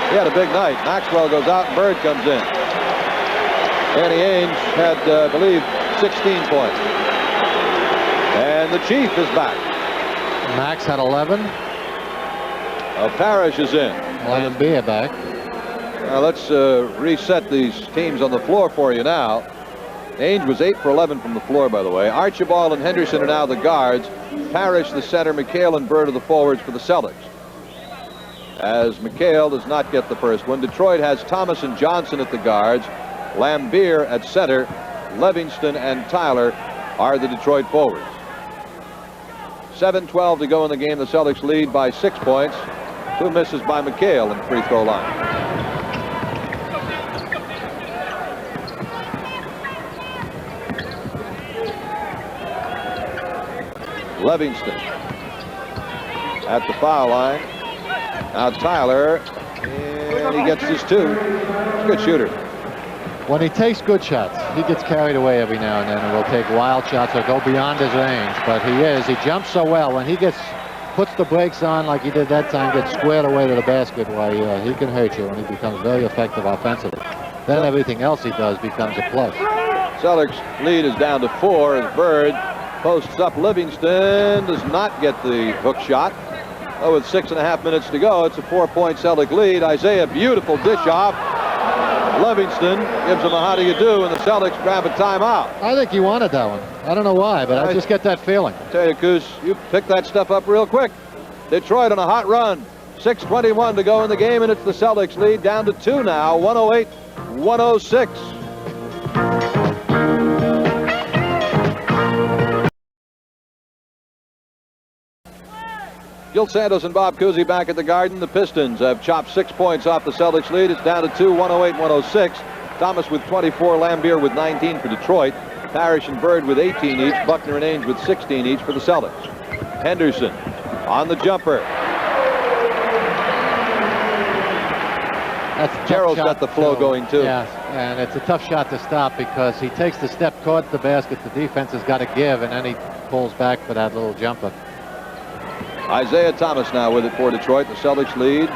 He had a big night. Maxwell goes out and Bird comes in. Danny Ainge had, I believe, 16 points. And the Chief is back.
Max had 11.
Parrish is in.
Lambier back.
Now let's reset these teams on the floor for you now. Ainge was 8 for 11 from the floor, by the way. Archibald and Henderson are now the guards. Parrish the center. McHale and Bird are the forwards for the Celtics. As McHale does not get the first one. Detroit has Thomas and Johnson at the guards. Lambier at center. Livingston and Tyler are the Detroit forwards. 7:12 to go in the game. The Celtics lead by 6 points. 2 misses by McHale in the free throw line. Livingston at the foul line. Now Tyler, and he gets his 2. He's a good shooter.
When he takes good shots, he gets carried away every now and then and will take wild shots or go beyond his range. But he jumps so well. When he puts the brakes on like he did that time, gets squared away to the basket, why he can hurt you, and he becomes very effective offensively. Then everything else he does becomes a plus.
Celtics lead is down to 4 as Bird posts up. Livingston does not get the hook shot. Oh, with 6.5 minutes to go, it's a 4-point Celtic lead. Isiah, beautiful dish off. Livingston gives him a how do you do, and the Celtics grab a timeout.
I think he wanted that one. I don't know why, but I just get that feeling.
Tell you, Coos, you picked that stuff up real quick. Detroit on a hot run. 6:21 to go in the game, and it's the Celtics lead down to 2 now, 108-106. Gil Santos and Bob Cousy back at the Garden. The Pistons have chopped 6 points off the Celtics lead. It's down to 2, 108-106. Thomas with 24, Lambier with 19 for Detroit. Parrish and Bird with 18 each. Buckner and Ainge with 16 each for the Celtics. Henderson on the jumper. Carroll's got the flow going too.
Yeah, and it's a tough shot to stop because he takes the step towards the basket. The defense has got to give, and then he pulls back for that little jumper.
Isiah Thomas now with it for Detroit. The Celtics lead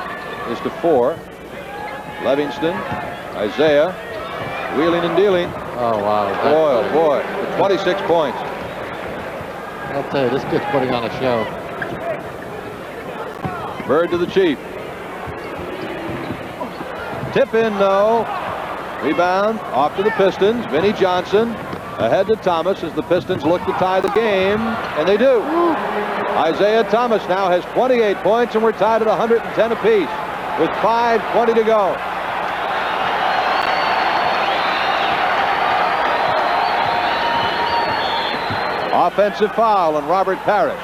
is to 4. Livingston, Isiah, Wheeling and dealing.
Oh, wow.
Boy, oh boy. 26 points.
I'll tell you, this kid's putting on a show.
Bird to the Chief. Tip in, no. Rebound off to the Pistons. Vinnie Johnson ahead to Thomas as the Pistons look to tie the game, and they do. Isiah Thomas now has 28 points, and we're tied at 110 apiece with 5:20 to go. Offensive foul on Robert Parrish.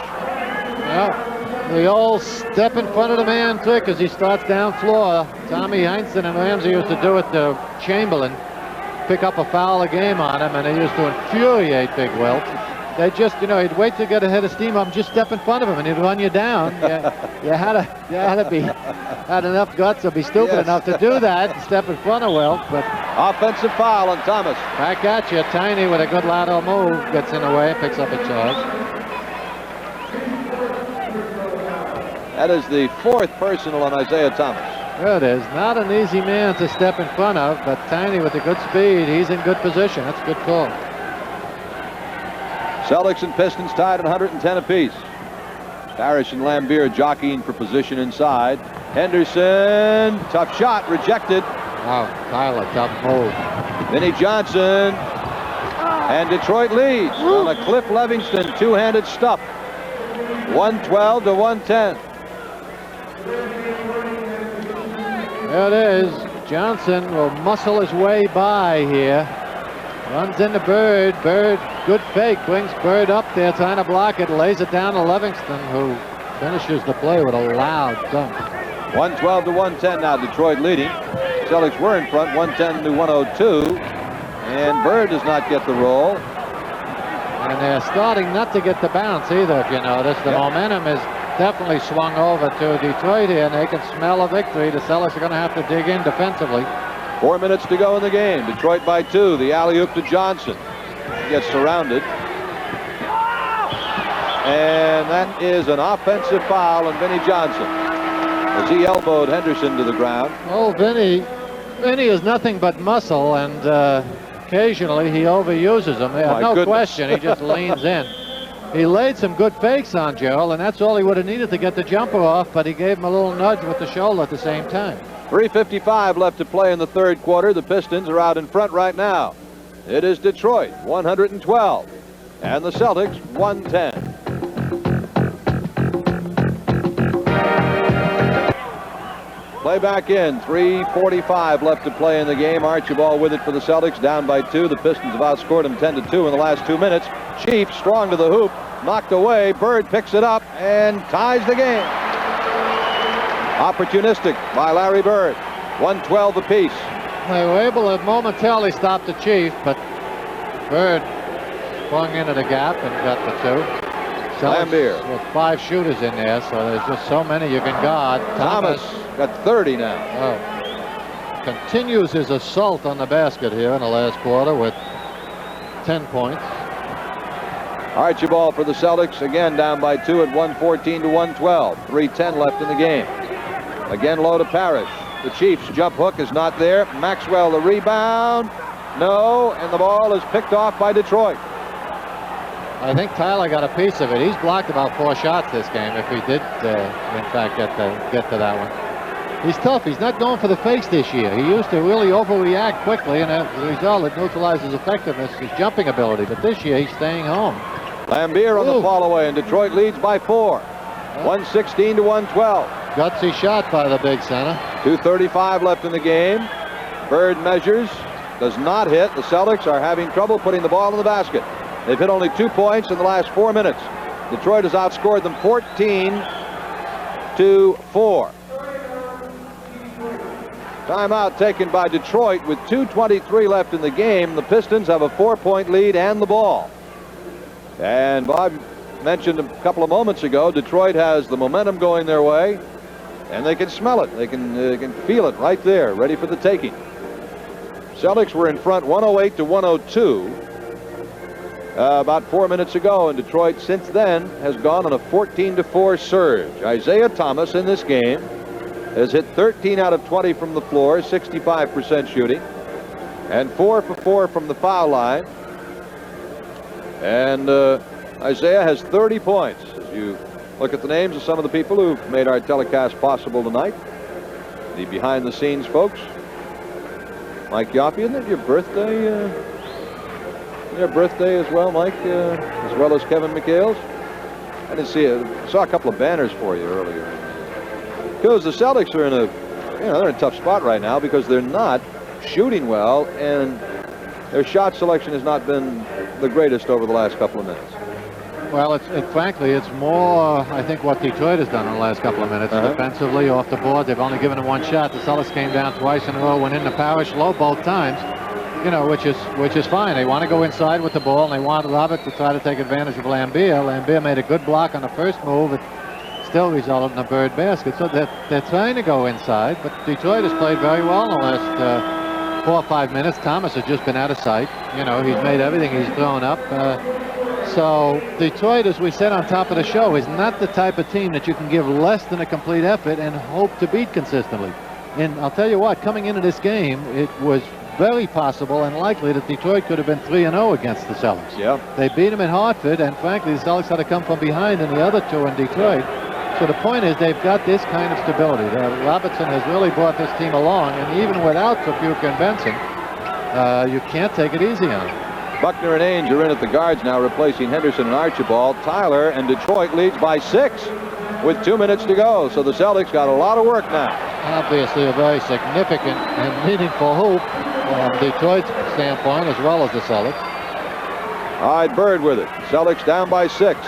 Yeah, the old step in front of the man trick as he starts down floor. Tommy Heinsohn and Ramsey used to do it to Chamberlain. Pick up a foul a game on him, and they used to infuriate Big Wilt. They just, you know, he'd wait to get ahead of steam up, just step in front of him, and he'd run you down. You had enough guts to be stupid enough to do that, step in front of Wilt. But
offensive foul on Thomas.
Back at you, Tiny with a good lateral move, gets in the way, picks up a charge.
That is the 4th personal on Isiah Thomas.
There it is. Not an easy man to step in front of, but Tiny with the good speed, he's in good position. That's a good call.
Celtics and Pistons tied at 110 apiece. Parrish and Lambier jockeying for position inside. Henderson, tough shot, rejected.
Wow, Tyler, tough move.
Vinnie Johnson, and Detroit leads on a Cliff Livingston two-handed stuff. 112 to 110.
There it is. Johnson will muscle his way by here. Runs into Bird. Bird, good fake, brings Bird up there trying to block it, lays it down to Livingston, who finishes the play with a loud dunk.
112 to 110 now, Detroit leading. Celtics were in front, 110 to 102. And Bird does not get the roll.
And they're starting not to get the bounce either, if you notice. The momentum is definitely swung over to Detroit here, and they can smell a victory. The Celtics are going to have to dig in defensively.
4 minutes to go in the game. Detroit by 2. The alley-oop to Johnson. He gets surrounded. And that is an offensive foul on Vinnie Johnson as he elbowed Henderson to the ground.
Oh, Vinnie is nothing but muscle, and occasionally he overuses them. No question, he just leans in. He laid some good fakes on Joel, and that's all he would have needed to get the jumper off, but he gave him a little nudge with the shoulder at the same time.
3:55 left to play in the third quarter. The Pistons are out in front right now. It is Detroit 112 and the Celtics 110. Play back in. 3:45 left to play in the game. Archibald with it for the Celtics, down by 2. The Pistons have outscored them 10-2 in the last 2 minutes. Chief strong to the hoop, knocked away. Bird picks it up and ties the game. Opportunistic by Larry Bird. 112 apiece.
They were able to momentarily stop the Chief, but Bird swung into the gap and got the 2.
Lambier
with 5 shooters in there, so there's just so many you can guard.
Thomas got 30 now.
Oh. Continues his assault on the basket here in the last quarter with 10 points.
Archibald for the Celtics, again down by 2 at 114 to 112. 3:10 left in the game. Again low to Parrish. The Chiefs' jump hook is not there. Maxwell the rebound. No, and the ball is picked off by Detroit.
I think Tyler got a piece of it. He's blocked about 4 shots this game, if he did, in fact, get to that one. He's tough. He's not going for the fakes this year. He used to really overreact quickly, and as a result, it neutralizes his effectiveness, his jumping ability. But this year, he's staying home.
Lambier on the fall away, and Detroit leads by 4. 116 to 112.
Gutsy shot by the big center.
2:35 left in the game. Bird measures, does not hit. The Celtics are having trouble putting the ball in the basket. They've hit only 2 points in the last 4 minutes. Detroit has outscored them 14-4. Timeout taken by Detroit with 2:23 left in the game. The Pistons have a 4-point lead and the ball. And Bob mentioned a couple of moments ago, Detroit has the momentum going their way, and they can smell it. They can feel it right there, ready for the taking. Celtics were in front 108 to 102 about 4 minutes ago, and Detroit since then has gone on a 14-4 surge. Isiah Thomas in this game has hit 13 out of 20 from the floor, 65% shooting. And 4 for 4 from the foul line. And Isiah has 30 points. As you look at the names of some of the people who've made our telecast possible tonight, the behind-the-scenes folks. Mike Yoffie, isn't it your birthday? Your birthday as well, Mike, as well as Kevin McHale's? I didn't see it. I saw a couple of banners for you earlier. Because the Celtics are in a, they're in a tough spot right now because they're not shooting well, and their shot selection has not been the greatest over the last couple of minutes.
Well, frankly, it's more, I think, what Detroit has done in the last couple of minutes. Defensively, off the board, they've only given him one shot. The Celtics came down twice in a row, went into Parrish low both times, which is fine. They want to go inside with the ball, and they want Robert to try to take advantage of Lambier. Lambier made a good block on the first move. It still resulted in a bird basket. So they're trying to go inside, but Detroit has played very well in the last 4 or 5 minutes. Thomas has just been out of sight. He's made everything he's thrown up. So Detroit, as we said on top of the show, is not the type of team that you can give less than a complete effort and hope to beat consistently. And I'll tell you what, coming into this game, it was very possible and likely that Detroit could have been 3-0 against the Celtics.
Yeah.
They beat them in Hartford, and frankly, the Celtics had to come from behind in the other two in Detroit. So the point is, they've got this kind of stability. Robertson has really brought this team along, and even without Trapuka and Benson, you can't take it easy on them.
Buckner and Ainge are in at the guards now, replacing Henderson and Archibald. Tyler and Detroit leads by 6 with 2 minutes to go. So the Celtics got a lot of work now.
Obviously a very significant and meaningful hoop from Detroit's standpoint as well as the Celtics.
All right, Bird with it. Celtics down by 6.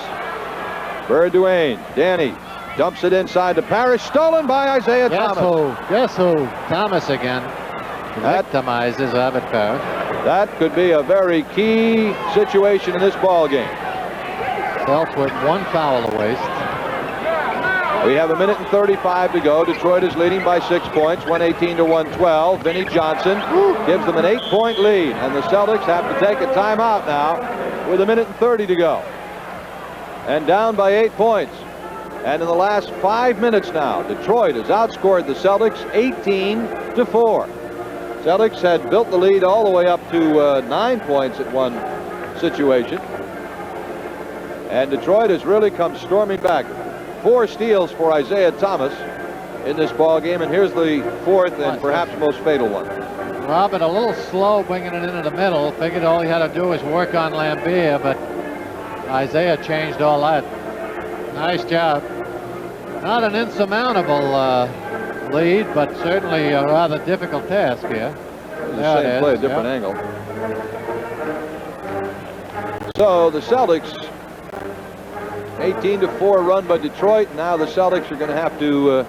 Bird to Ainge. Danny dumps it inside to Parrish. Stolen by Isiah Thomas.
Guess who? Thomas again. Victimizes Robert Parrish.
That could be a very key situation in this ball game.
Celtics with 1 foul to waste.
We have 1 minute and 35 to go. Detroit is leading by 6 points, 118 to 112. Vinnie Johnson gives them an 8-point lead, and the Celtics have to take a timeout now with 1 minute and 30 to go. And down by 8 points. And in the last 5 minutes now, Detroit has outscored the Celtics 18-4. Celtics had built the lead all the way up to 9 points at one situation. And Detroit has really come storming back. 4 steals for Isiah Thomas in this ball game, and here's the 4th and perhaps most fatal one.
Robert a little slow bringing it into the middle. Figured all he had to do was work on Lambier, but Isiah changed all that. Nice job. Not an insurmountable lead, but certainly a rather difficult task here.
The same play, a different angle. So the Celtics, 18-4 run by Detroit. Now the Celtics are going to have to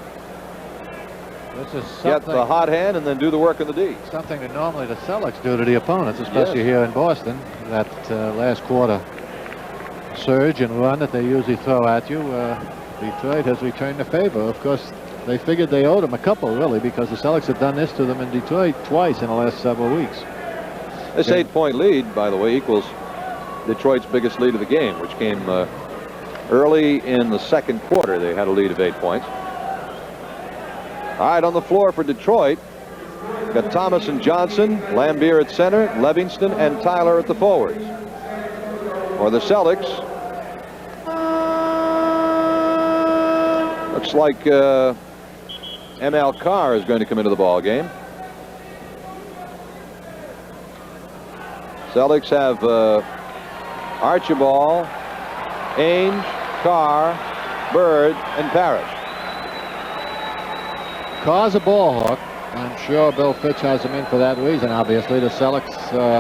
get the hot hand and then do the work in the D.
Something that normally the Celtics do to the opponents, especially here in Boston. That last quarter surge and run that they usually throw at you. Detroit has returned the favor. Of course, they figured they owed them a couple, really, because the Celtics have done this to them in Detroit twice in the last several weeks.
This 8-point lead, by the way, equals Detroit's biggest lead of the game, which came early in the second quarter. They had a lead of 8 points. All right, on the floor for Detroit, got Thomas and Johnson, Lambier at center, Livingston and Tyler at the forwards. For the Celtics, looks like M.L. Carr is going to come into the ball game. Celtics have Archibald, Ainge, Carr, Bird, and Parrish.
Carr's a ball hawk. I'm sure Bill Fitch has him in for that reason, obviously. The Celtics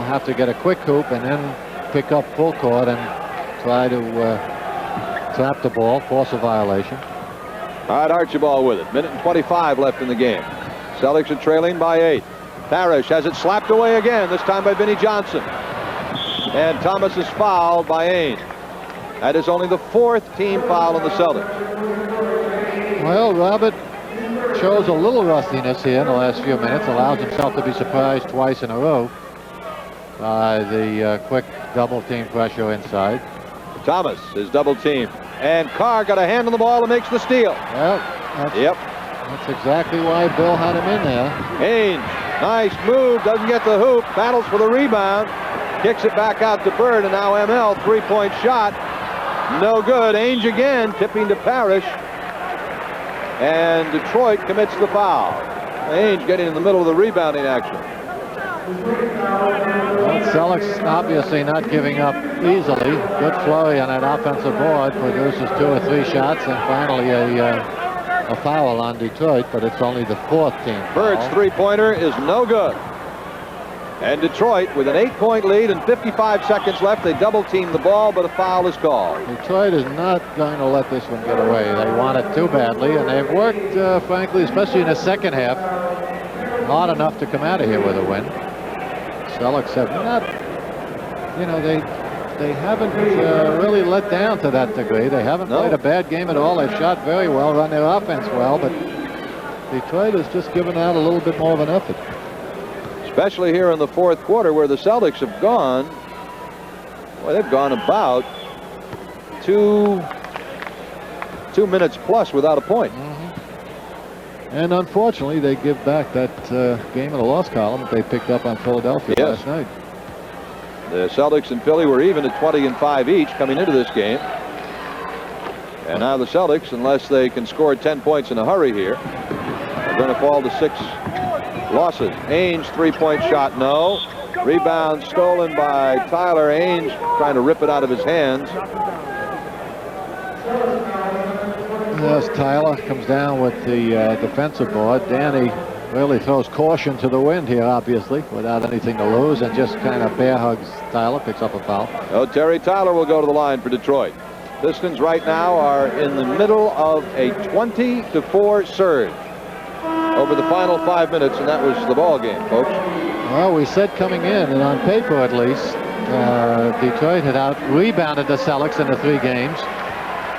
have to get a quick hoop and then pick up full court and try to trap the ball, force a violation.
All right, Archibald with it. 1:25 left in the game. Celtics are trailing by 8. Parrish has it slapped away again, this time by Vinnie Johnson. And Thomas is fouled by Ainge. That is only the 4th team foul on the Celtics.
Well, Robert shows a little rustiness here in the last few minutes, allows himself to be surprised twice in a row by the quick double team pressure inside.
Thomas is double teamed, and Carr got a hand on the ball and makes the steal.
Well, that's exactly why Bill had him in there.
Ainge Nice move, doesn't get the hoop, battles for the rebound, kicks it back out to Bird, and now ML, three-point shot. No good. Ainge again, tipping to Parrish. And Detroit commits the foul. Ainge getting in the middle of the rebounding action.
Well, Celtics obviously not giving up easily. Good flurry on that offensive board, produces 2 or 3 shots, and finally a foul on Detroit, but it's only the 4th team foul.
Bird's three-pointer is no good. And Detroit, with an 8-point lead and 55 seconds left, they double-team the ball, but a foul is called.
Detroit is not going to let this one get away. They want it too badly, and they've worked, frankly, especially in the second half, hard enough to come out of here with a win. Celtics have not, you know, they haven't really let down to that degree. They haven't played a bad game at all. They've shot very well, run their offense well, but Detroit has just given out a little bit more of an effort.
Especially here in the fourth quarter, where the Celtics have gone, well, they've gone about two minutes plus without a point.
And unfortunately, they give back that game in the loss column that they picked up on Philadelphia last night.
The Celtics and Philly were even at 20 and 5 each coming into this game. And now the Celtics, unless they can score 10 points in a hurry here, are going to fall to 6 losses. Ainge, three-point shot, no. Rebound stolen by Tyler. Ainge trying to rip it out of his hands.
Yes, Tyler comes down with the defensive board. Danny really throws caution to the wind here, obviously, without anything to lose, and just kind of bear hugs Tyler, picks up a foul.
Oh, Terry Tyler will go to the line for Detroit. Pistons right now are in the middle of a 20-4 surge over the final 5 minutes, and that was the ball game, folks.
Well, we said coming in, and on paper at least, Detroit had out-rebounded the Celtics in the 3 games.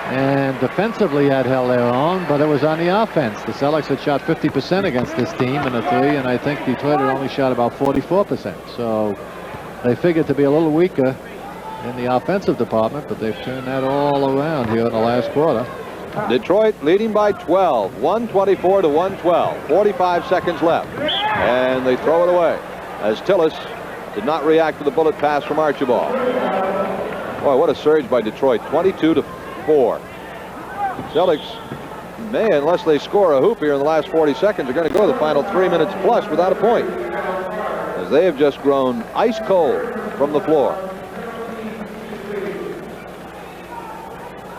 And defensively had held their own, but it was on the offense. The Celtics had shot 50% against this team in the 3, and I think Detroit had only shot about 44%. So they figured to be a little weaker in the offensive department, but they've turned that all around here in the last quarter.
Detroit leading by 12, 124 to 112, 45 seconds left, and they throw it away as Tillis did not react to the bullet pass from Archibald. Boy, what a surge by Detroit, 22-4. Celtics may, unless they score a hoop here in the last 40 seconds, are going to go the final 3 minutes plus without a point, as they have just grown ice cold from the floor.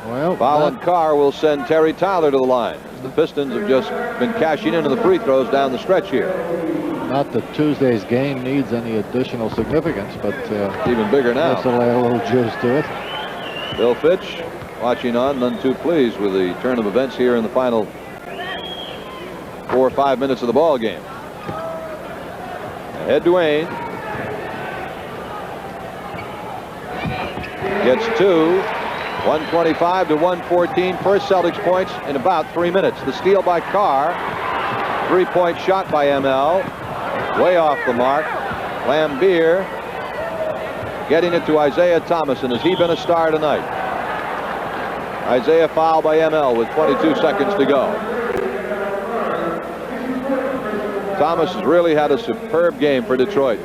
Well,
foul on Carr will send Terry Tyler to the line. The Pistons have just been cashing into the free throws down the stretch here.
Not that Tuesday's game needs any additional significance, but
even bigger now.
This will add a little juice to it.
Bill Fitch watching on, none too pleased with the turn of events here in the final 4 or 5 minutes of the ball game. Ahead to Wayne. Gets 2. 125 to 114. First Celtics points in about 3 minutes. The steal by Carr. 3-point shot by ML. Way off the mark. Lambier getting it to Isiah Thomas, and has he been a star tonight? Isiah fouled by ML with 22 seconds to go. Thomas has really had a superb game for Detroit.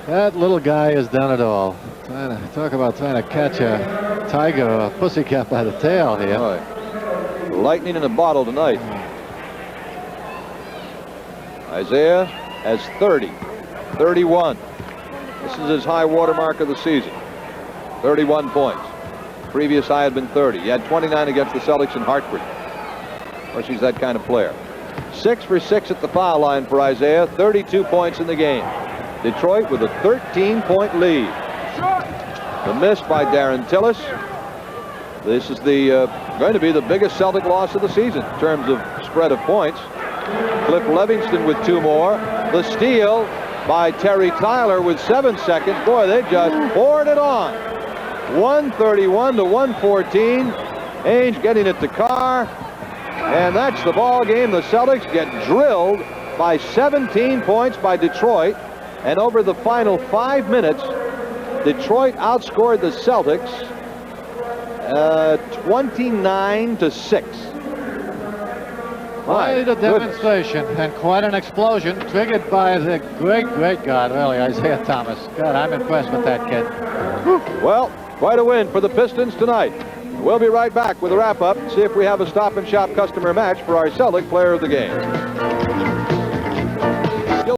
That little guy has done it all. Talk about trying to catch a tiger or a pussycat by the tail here.
Boy, lightning in a bottle tonight. Isiah has 30, 31. This is his high water mark of the season. 31 points. Previous high had been 30. He had 29 against the Celtics in Hartford. Of course, he's that kind of player. 6 for 6 at the foul line for Isiah. 32 points in the game. Detroit with a 13-point lead. The miss by Darren Tillis. This is going to be the biggest Celtic loss of the season in terms of spread of points. Cliff Levingston with 2 more. The steal by Terry Tyler with 7 seconds. Boy, they just poured it on. 131 to 114. Ainge getting it to Carr. And that's the ball game. The Celtics get drilled by 17 points by Detroit. And over the final 5 minutes, Detroit outscored the Celtics 29 to 6.
Quite a demonstration and quite an explosion triggered by the great guard, really, Isiah Thomas. God, I'm impressed with that kid.
Well, quite a win for the Pistons tonight. We'll be right back with a wrap-up, see if we have a Stop and Shop customer match for our Celtic player of the game.